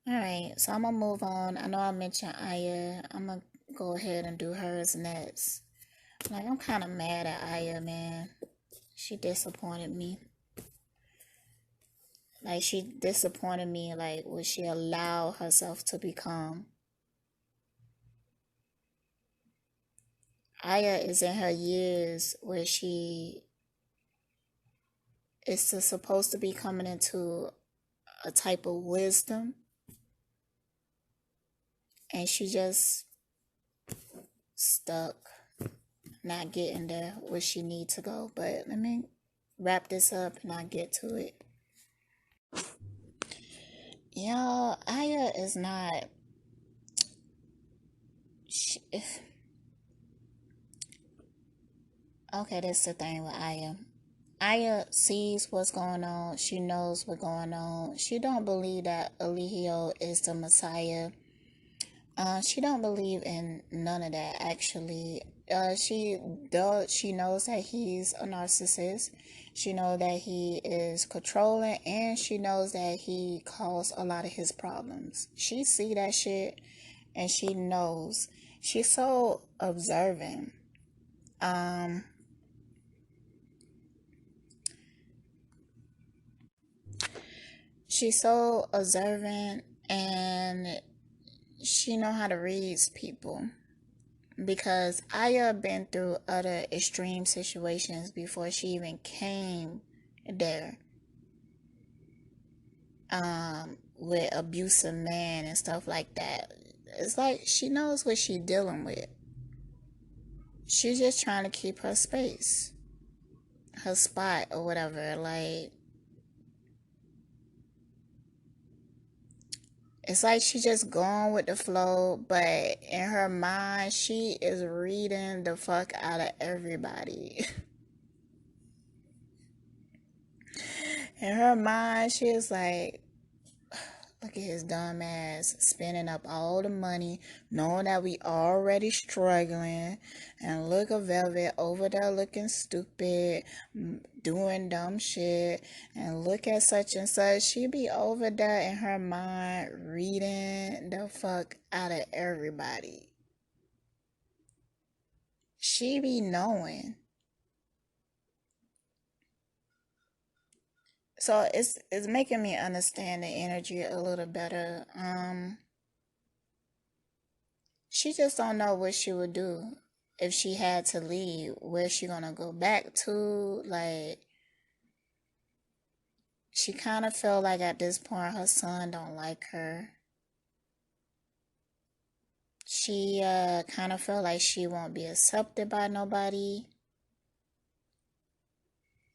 Alright, so I'm gonna move on. I know I mentioned Iyah. I'm gonna go ahead and do hers next. Like, I'm kind of mad at Iyah, man. She disappointed me. Like, she disappointed me, like, what she allowed herself to become. Iyah is in her years where she is supposed to be coming into a type of wisdom, and she just stuck, not getting there where she need to go. But let me wrap this up and I'll get to it. Y'all, Iyah is not. Okay, that's the thing with Iyah. Iyah sees what's going on. She knows what's going on. She don't believe that Eligio is the Messiah. She don't believe in none of that, actually. She knows that he's a narcissist. She knows that he is controlling, and she knows that he caused a lot of his problems. She see that shit, and she knows. She's so observant. She's so observant, and she know how to read people, because Iyah been through other extreme situations before she even came there, with abusive men and stuff like that. It's like she knows what she dealing with. She's just trying to keep her space, her spot, or whatever. Like, it's like she just going with the flow, but in her mind, she is reading the fuck out of everybody. In her mind, she is like, look at his dumb ass spending up all the money, knowing that we already struggling, and look at Velvet over there looking stupid, doing dumb shit, and look at such and such. She be over there in her mind reading the fuck out of everybody. She be knowing. So it's making me understand the energy a little better. She just don't know what she would do if she had to leave. Where she gonna go back to? Like, she kind of feel like at this point her son don't like her. She kind of feel like she won't be accepted by nobody.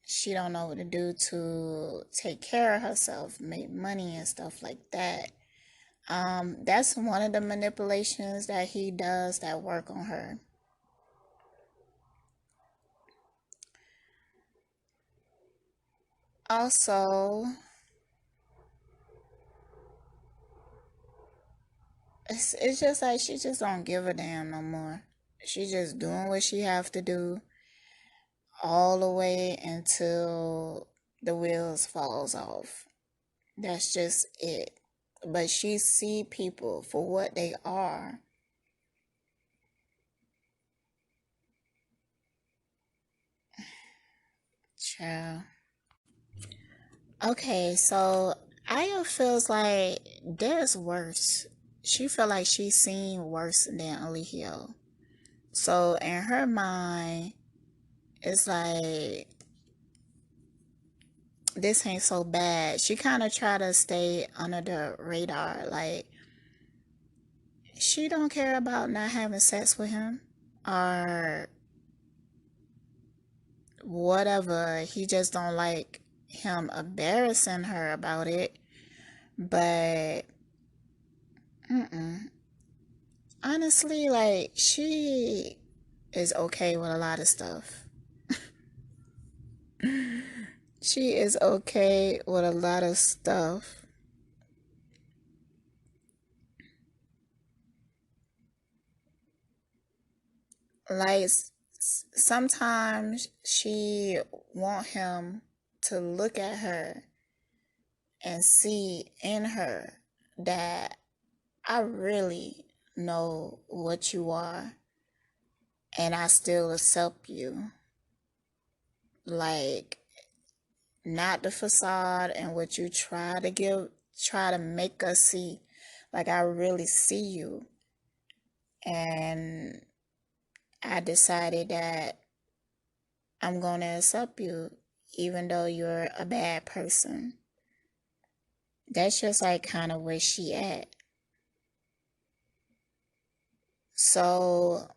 She don't know what to do to take care of herself, make money and stuff like that. That's one of the manipulations that he does that work on her. Also, it's just like she just don't give a damn no more. She just doing what she have to do all the way until the wheels falls off. That's just it. But she see people for what they are. Child. Okay, so Aya feels like there's worse. She feel like she's seen worse than Eligio. So in her mind, it's like this ain't so bad. She kind of try to stay under the radar. Like, she don't care about not having sex with him or whatever. He just don't like him embarrassing her about it. But honestly, like, she is okay with a lot of stuff. She is okay with a lot of stuff. Like sometimes she want him to look at her and see in her that I really know what you are and I still accept you. Like, not the facade and what you try to make us see. Like, I really see you. And I decided that I'm going to accept you, even though you're a bad person. That's just like kind of where she at. So,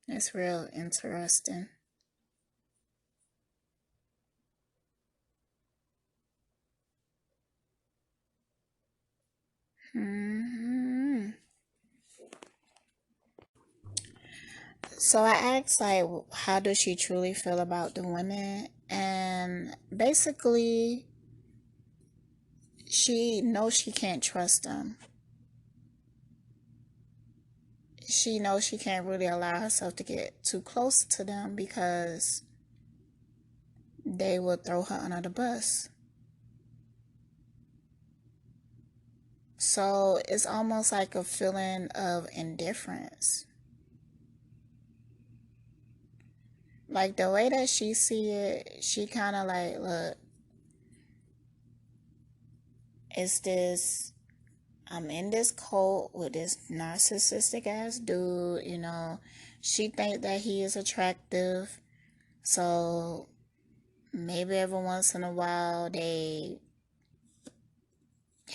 it's real interesting. hmm So I asked, like, how does she truly feel about the women? And basically, she knows she can't trust them. She knows she can't really allow herself to get too close to them because they will throw her under the bus. So it's almost like a feeling of indifference. Like the way that she see it, she kind of like, look, it's this, I'm in this cult with this narcissistic ass dude, you know. She think that he is attractive. So maybe every once in a while they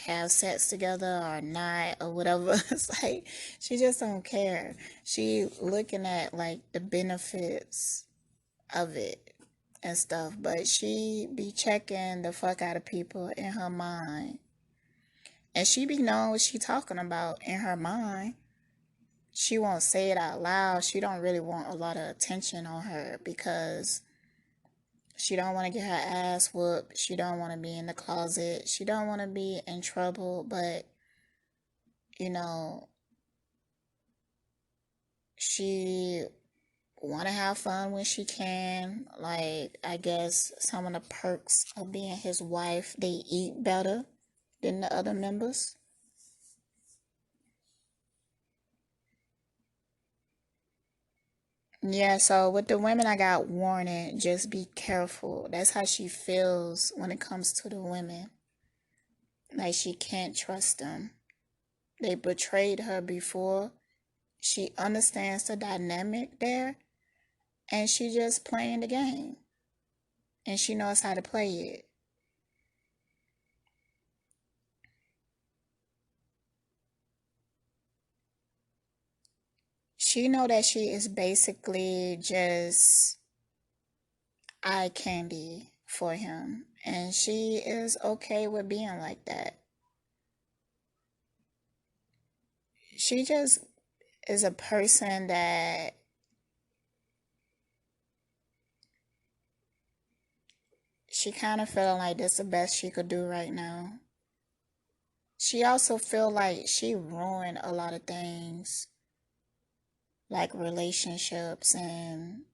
have sex together or not or whatever. It's like she just don't care. She looking at like the benefits of it and stuff, but she be checking the fuck out of people in her mind. And she be knowing what she talking about in her mind. She won't say it out loud. She don't really want a lot of attention on her because she don't want to get her ass whooped. She don't want to be in the closet. She don't want to be in trouble, but you know, she want to have fun when she can. Like, I guess some of the perks of being his wife, they eat better than the other members. Yeah, so with the women, I got warning, just be careful. That's how she feels when it comes to the women. Like, she can't trust them. They betrayed her before. She understands the dynamic there, and she just playing the game. And she knows how to play it. She know that she is basically just eye candy for him, and she is okay with being like that. She just is a person that she kind of feeling like this the best she could do right now. She also feel like she ruined a lot of things, like relationships and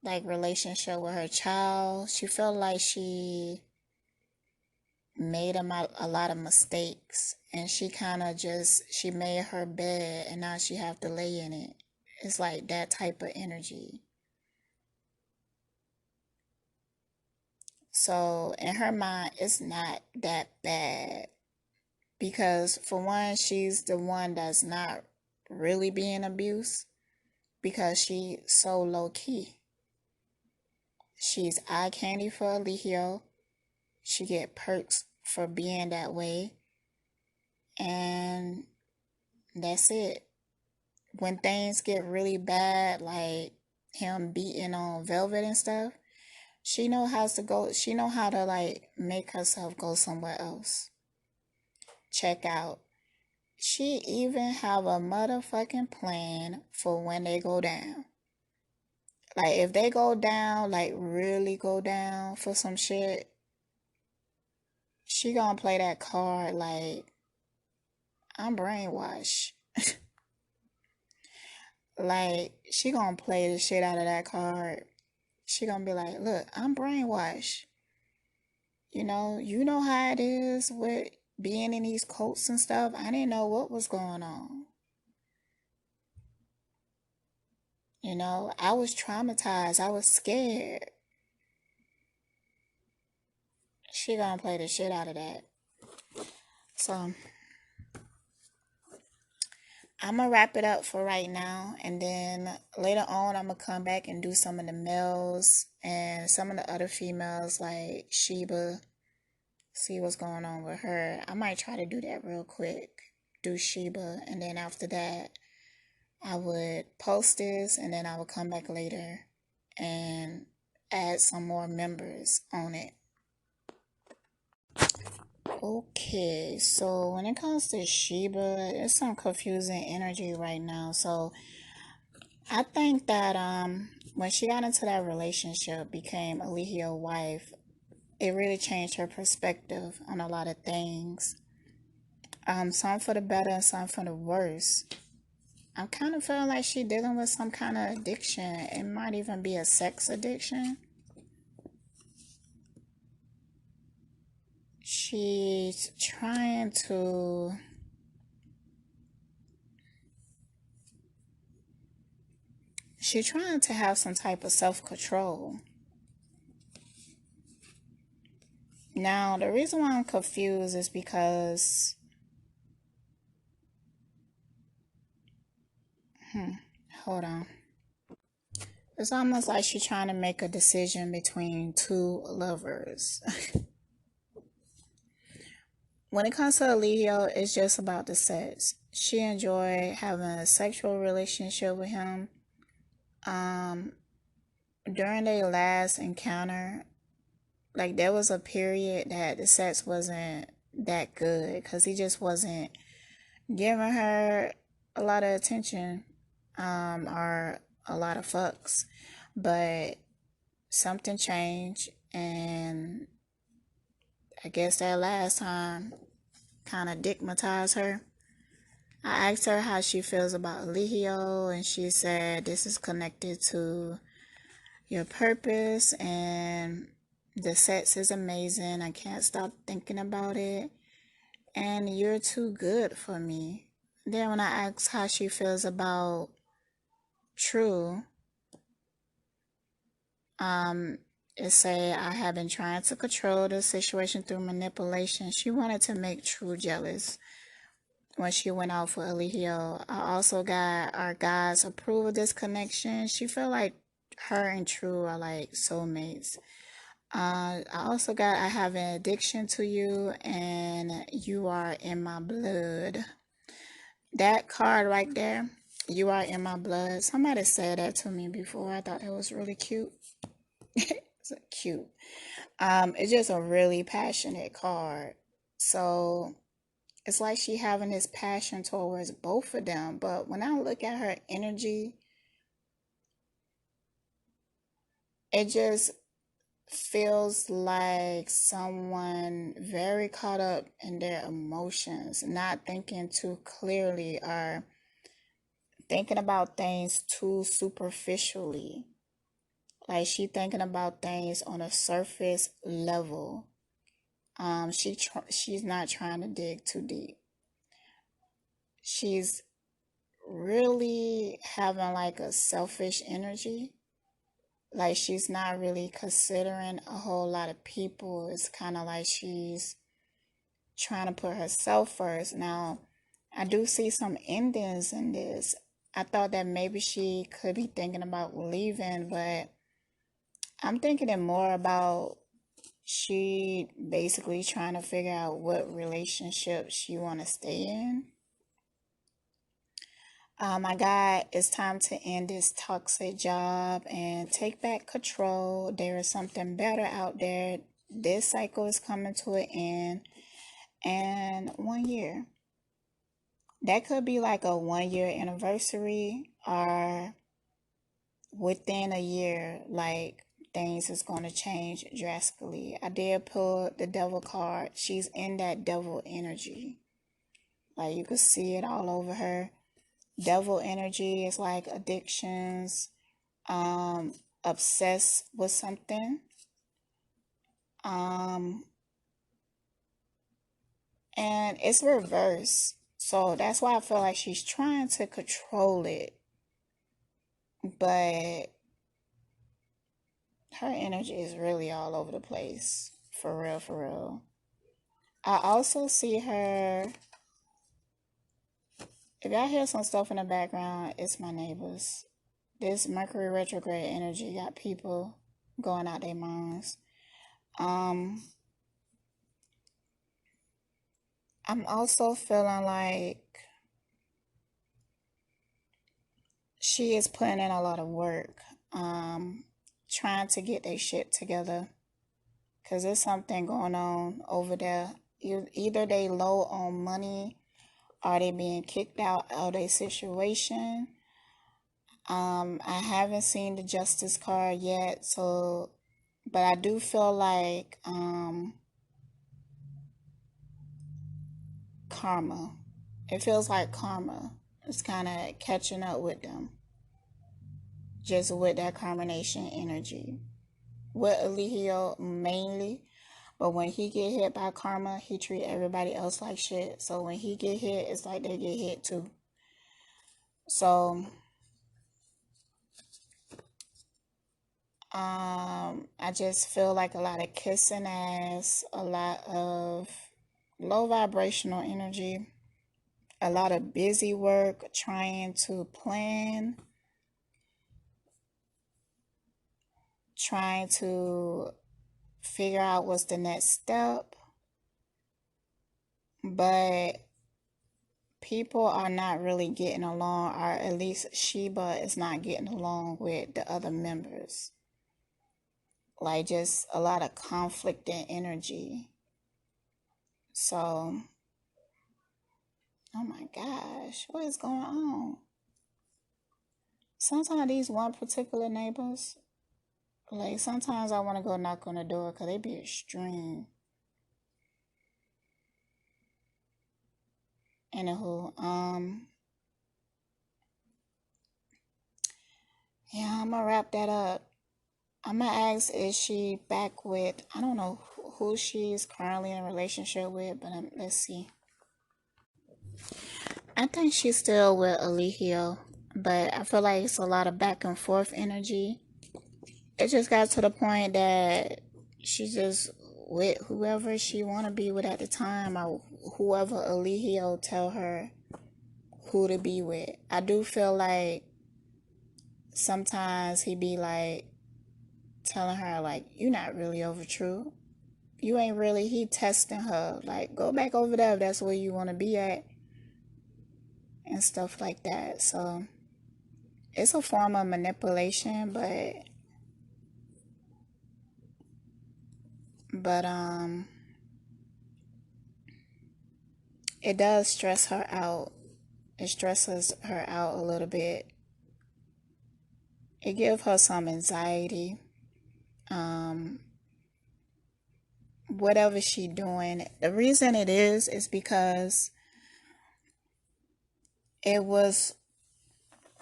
like relationship with her child. She felt like she made a lot of mistakes, and she kind of just she made her bed and now she have to lay in it. It's like that type of energy. So in her mind, it's not that bad because for one, she's the one that's not really being abused because she's so low key. She's eye candy for Eligio. She get perks for being that way, and that's it. When things get really bad, like him beating on Velvet and stuff, she know how to go. She know how to like make herself go somewhere else. Check out. She even have a motherfucking plan for when they go down. Like if they go down, like really go down for some shit, she gonna play that card like I'm brainwashed. Like she gonna play the shit out of that card. She gonna be like, look, I'm brainwashed. You know how it is with being in these cults and stuff. I didn't know what was going on. I was traumatized. I was scared. She gonna play the shit out of that. So I'm gonna wrap it up for right now, and then later on, I'm gonna come back and do some of the males and some of the other females, like Sheeba. See what's going on with her. I might try to do that real quick. Do Sheeba, and then after that, I would post this, and then I would come back later and add some more members on it. Okay, so when it comes to Sheba, it's some confusing energy right now. So I think that when she got into that relationship, became Eligio's wife, it really changed her perspective on a lot of things. Some for the better and some for the worse. I'm kind of feeling like she dealing with some kind of addiction. It might even be a sex addiction. She's trying to have some type of self-control. Now, the reason why I'm confused is because hold on. It's almost like she's trying to make a decision between two lovers. When it comes to Eligio, it's just about the sex. She enjoyed having a sexual relationship with him. During their last encounter, like there was a period that the sex wasn't that good because he just wasn't giving her a lot of attention, or a lot of fucks. But something changed, and I guess that last time kind of digmatized her. I asked her how she feels about Eligio, and she said this is connected to your purpose, and the sex is amazing. I can't stop thinking about it, and you're too good for me. Then when I asked how she feels about True, it say I have been trying to control the situation through manipulation. She wanted to make True jealous when she went out for Eligio. I also got our guys approve of this connection. She felt like her and True are like soulmates. I also got I have an addiction to you, and you are in my blood. That card right there, you are in my blood. Somebody said that to me before. I thought it was really cute. It's cute. It's just a really passionate card. So it's like she having this passion towards both of them. But when I look at her energy, it just feels like someone very caught up in their emotions, not thinking too clearly, or thinking about things too superficially. Like she thinking about things on a surface level. She's not trying to dig too deep. She's really having like a selfish energy. Like she's not really considering a whole lot of people. It's kind of like she's trying to put herself first. Now, I do see some endings in this. I thought that maybe she could be thinking about leaving, but I'm thinking it more about she basically trying to figure out what relationship she want to stay in. My God, it's time to end this toxic job and take back control. There is something better out there. This cycle is coming to an end. And 1 year. That could be like a 1 year anniversary, or within a year, like things is going to change drastically. I did pull the devil card. She's in that devil energy. Like you could see it all over her. Devil energy is like addictions, obsessed with something. And it's reverse. So that's why I feel like she's trying to control it. But her energy is really all over the place. For real, for real. I also see her. If y'all hear some stuff in the background, it's my neighbors. This Mercury retrograde energy got people going out their minds. I'm also feeling like she is putting in a lot of work, trying to get their shit together. Because there's something going on over there. Either they low on money or they being kicked out of their situation. I haven't seen the justice card yet, so but I do feel like karma. It feels like karma. It's kind of catching up with them, just with that carbonation energy. With Eligio mainly, but when he get hit by karma, he treat everybody else like shit. So when he get hit, it's like they get hit too. So I just feel like a lot of kissing ass, a lot of low vibrational energy, a lot of busy work, trying to plan, trying to figure out what's the next step. But people are not really getting along, or at least Sheeba is not getting along with the other members. Like just a lot of conflict and energy. So, oh my gosh, what is going on? Sometimes these one particular neighbors, like sometimes I want to go knock on the door because they be extreme. Anywho, yeah, I'm gonna wrap that up. I'm gonna ask, is she back with, I don't know who she's currently in a relationship with, but let's see. I think she's still with Eligio, but I feel like it's a lot of back and forth energy. It just got to the point that she just with whoever she want to be with at the time, or whoever Eligio tell her who to be with. I do feel like sometimes he be like telling her like, you're not really over true. You ain't really, he testing her like, go back over there if that's where you want to be at and stuff like that. So it's a form of manipulation, but it does stress her out. It stresses her out a little bit. It gives her some anxiety. Whatever she doing, the reason it is because it was,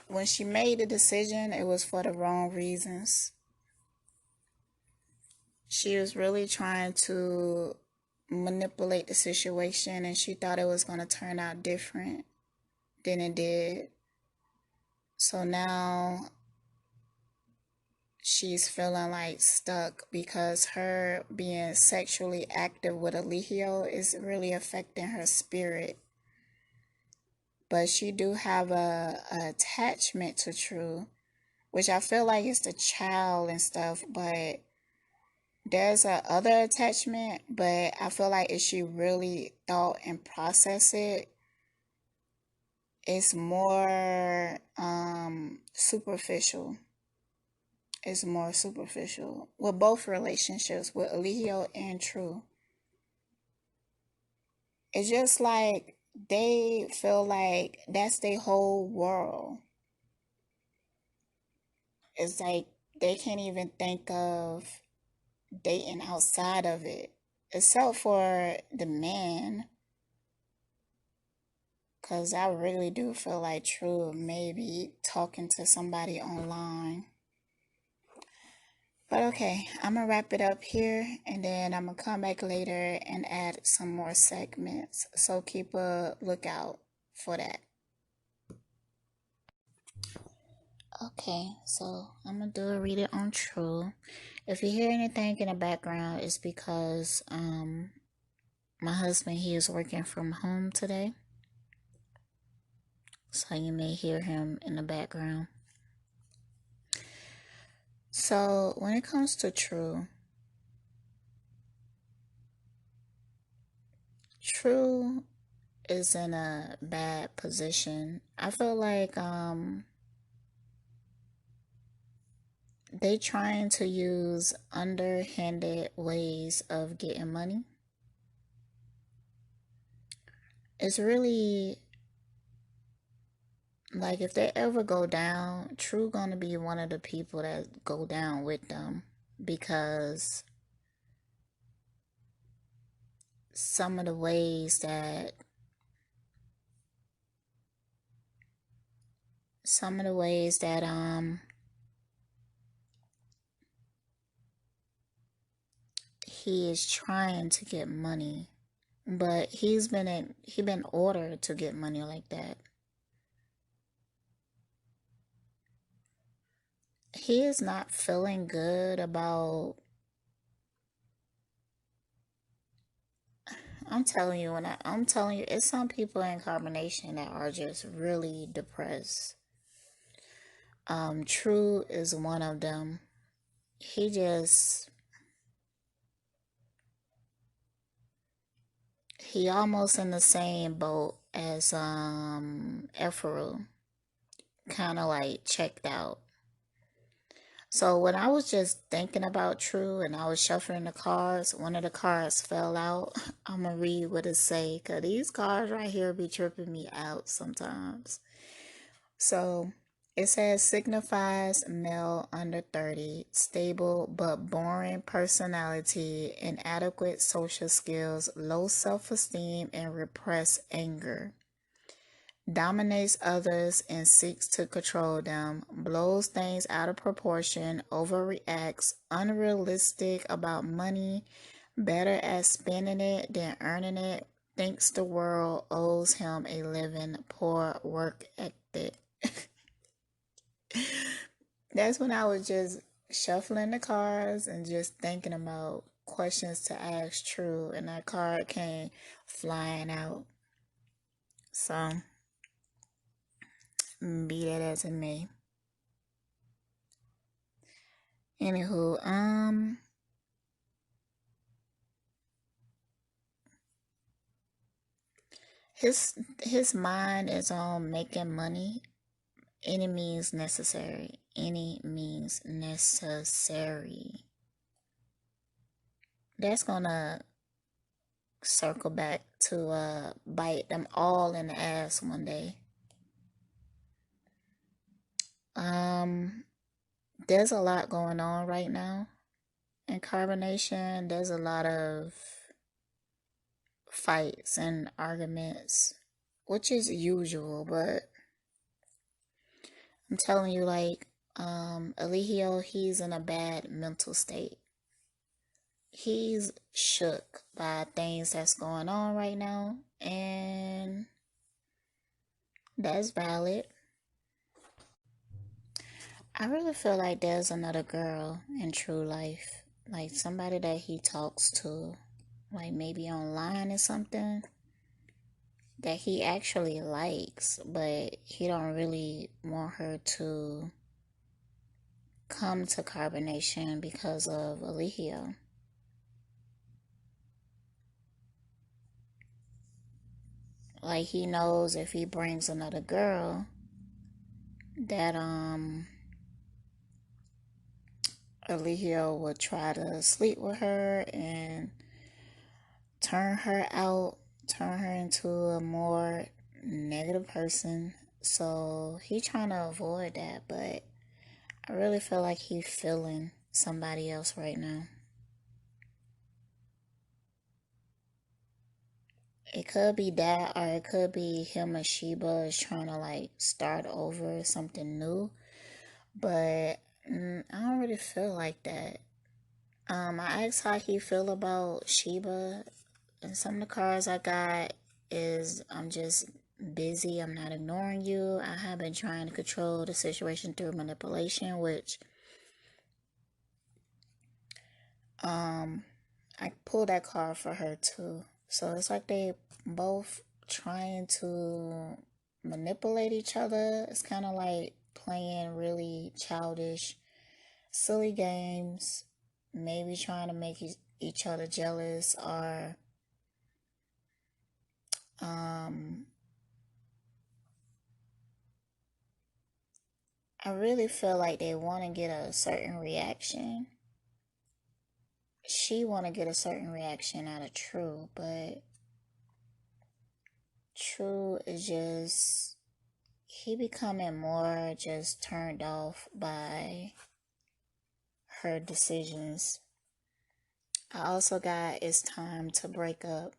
when she made the decision, it was for the wrong reasons. She was really trying to manipulate the situation, and she thought it was going to turn out different than it did. So now she's feeling like stuck because her being sexually active with Eligio is really affecting her spirit. But she do have a attachment to True, which I feel like is the child and stuff, but there's a other attachment, but I feel like if she really thought and processed it, it's more superficial. It's more superficial with both relationships, with Eligio and True. It's just like they feel like that's their whole world. it's like they can't even think of dating outside of it, except for the men. Because I really do feel like True maybe talking to somebody online. But okay, I'm gonna wrap it up here and then I'm gonna come back later and add some more segments. So keep a lookout for that. Okay, so I'm gonna do a read it on True. If you hear anything in the background, it's because my husband, he is working from home today. So you may hear him in the background. So when it comes to True, True is in a bad position. I feel like they trying to use underhanded ways of getting money. It's really like if they ever go down, True gonna be one of the people that go down with them because some of the ways that he is trying to get money, but he been ordered to get money like that. He is not feeling good about. I'm telling you, it's some people in Carbonation that are just really depressed. True is one of them. He just he almost in the same boat as Efuru, kind of like checked out. So when I was just thinking about True and I was shuffling the cards, one of the cards fell out. I'm gonna read what it say, cause these cards right here be tripping me out sometimes. So it says signifies male under 30, stable but boring personality, inadequate social skills, low self-esteem, and repressed anger. Dominates others and seeks to control them, blows things out of proportion, overreacts, unrealistic about money, better at spending it than earning it, thinks the world owes him a living, poor work ethic. That's when I was just shuffling the cards and just thinking about questions to ask True, and that card came flying out. So, be that as it may. Anywho, his mind is on making money any means necessary. Any means necessary. That's gonna circle back to bite them all in the ass one day. Um, there's a lot going on right now in Carbonation. There's a lot of fights and arguments, which is usual, but I'm telling you, like, Eligio, he's in a bad mental state. He's shook by things that's going on right now, and that's valid. I really feel like there's another girl in true life, like somebody that he talks to, like maybe online or something, that he actually likes, but he don't really want her to come to Carbonation because of Eligio. Like he knows if he brings another girl that Eligio will try to sleep with her and turn her out, turn her into a more negative person. So he trying to avoid that, but I really feel like he's feeling somebody else right now. It could be that, or it could be him and Sheeba is trying to like start over something new. But I don't really feel like that. I asked how he feel about Sheeba, and some of the cards I got is I'm just busy. I'm not ignoring you. I have been trying to control the situation through manipulation, which I pulled that card for her too. So it's like they both trying to manipulate each other. It's kind of like playing really childish, silly games, maybe trying to make each other jealous, or I really feel like they want to get a certain reaction. She want to get a certain reaction out of True, but True is just, he becoming more just turned off by her decisions. I also got it's time to break up.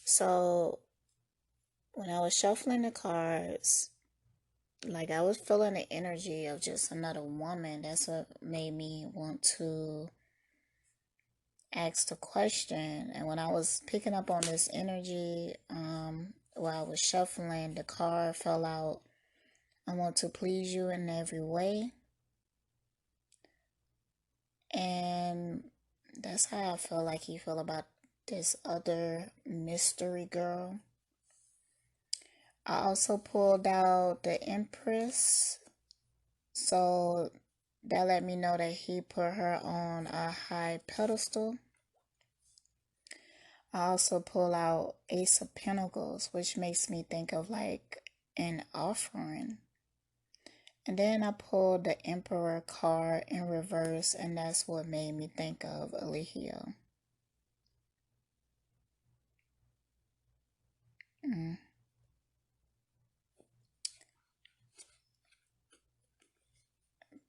So when I was shuffling the cards, like I was feeling the energy of just another woman. That's what made me want to ask the question. And when I was picking up on this energy, while I was shuffling, the card fell out. I want to please you in every way. And that's how I feel like he feel about this other mystery girl. I also pulled out the Empress. So that let me know that he put her on a high pedestal. I also pull out Ace of Pentacles, which makes me think of like an offering. And then I pulled the Emperor card in reverse, and that's what made me think of Eligio.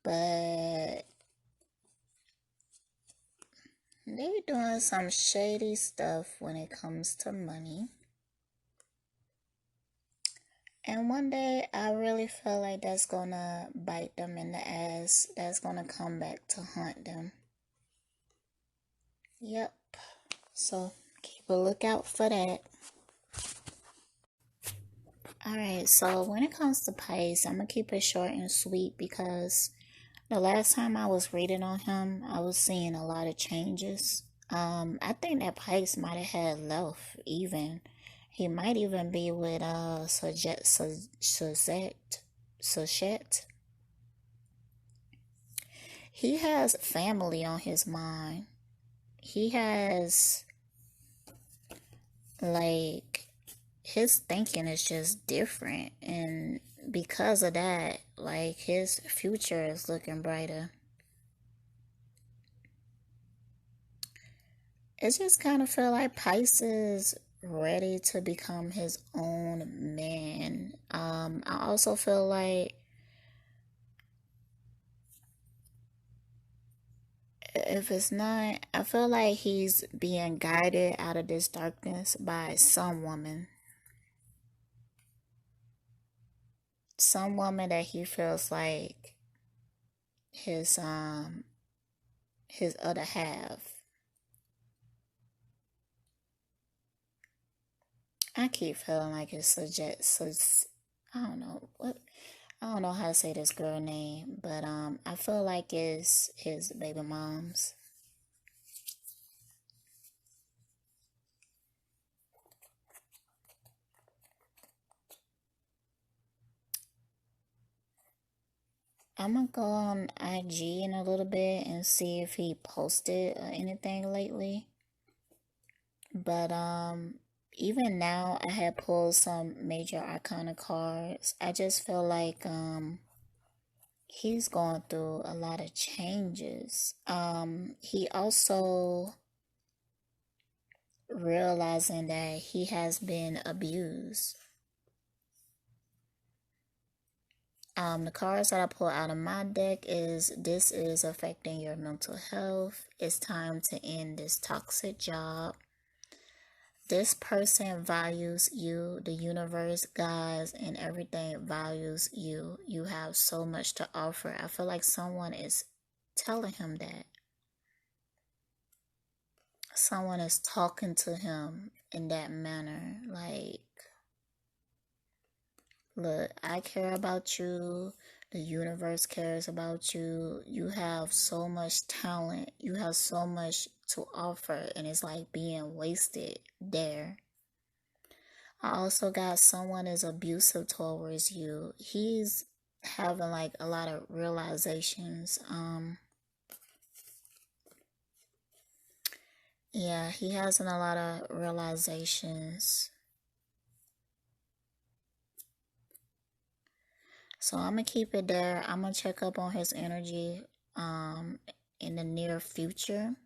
But they're doing some shady stuff when it comes to money. And one day I really feel like that's gonna bite them in the ass. That's gonna come back to haunt them. Yep. So keep a lookout for that. Alright, so when it comes to Pisces, I'm gonna keep it short and sweet because the last time I was reading on him, I was seeing a lot of changes. I think that Pisces might have had left even. He might even be with Suzette. He has family on his mind. He has like his thinking is just different, and because of that, like his future is looking brighter. It just kind of feel like Pisces ready to become his own man. I also feel like if it's not, I feel like he's being guided out of this darkness by some woman. Some woman that he feels like his other half. I keep feeling like it's I don't know what, I don't know how to say this girl name, but I feel like it's his baby mom's. I'm gonna go on IG in a little bit and see if he posted anything lately. But even now I had pulled some major arcana cards. I just feel like he's going through a lot of changes. He also realizing that he has been abused. The cards that I pull out of my deck is this is affecting your mental health. It's time to end this toxic job. This person values you. The universe, guys, and everything values you. You have so much to offer. I feel like someone is telling him that. Someone is talking to him in that manner. Like, look, I care about you. The universe cares about you. You have so much talent. You have so much to offer, and it's like being wasted there. I also got someone is abusive towards you. He's having like a lot of realizations. Yeah, he has a lot of realizations. So I'm gonna keep it there. I'm gonna check up on his energy in the near future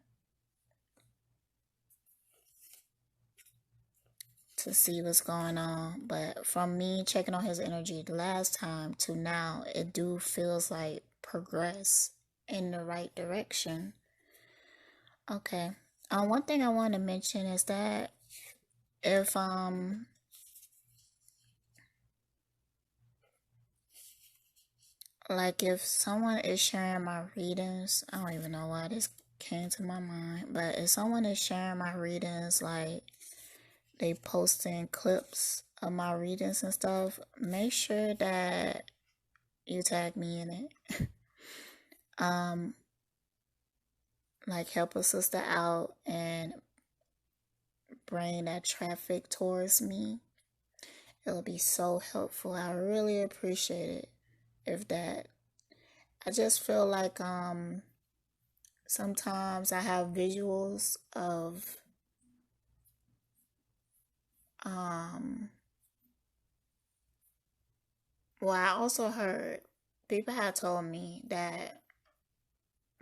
to see what's going on. But from me checking on his energy the last time to now, it do feels like progress in the right direction. Okay. One thing I want to mention is that if like if someone is sharing my readings, I don't even know why this came to my mind, but if someone is sharing my readings, like they posting clips of my readings and stuff, make sure that you tag me in it. Like help a sister out and bring that traffic towards me. It'll be so helpful. I really appreciate it if that. I just feel like sometimes I have visuals of well, I also heard people have told me that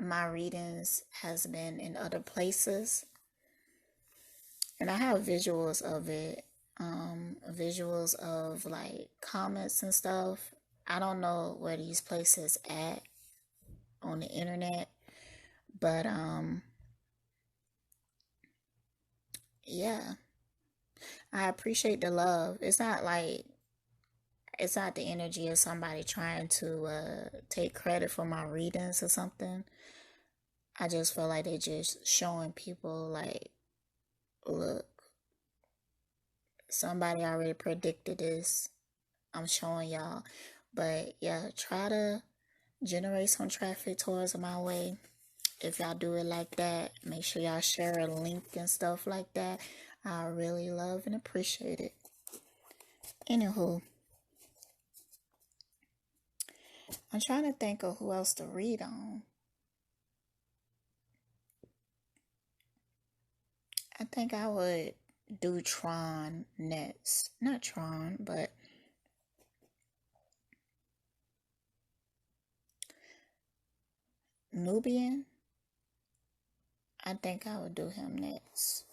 my readings has been in other places, and I have visuals of it, visuals of like comments and stuff. I don't know where these places at on the internet, but yeah, I appreciate the love. It's not the energy of somebody trying to take credit for my readings or something. I just feel like they just showing people like, look, somebody already predicted this. I'm showing y'all. But yeah, try to generate some traffic towards my way. If y'all do it like that, make sure y'all share a link and stuff like that. I really love and appreciate it. Anywho, I'm trying to think of who else to read on. I think I would do Tron next. Not Tron, but Nubian. I think I would do him next.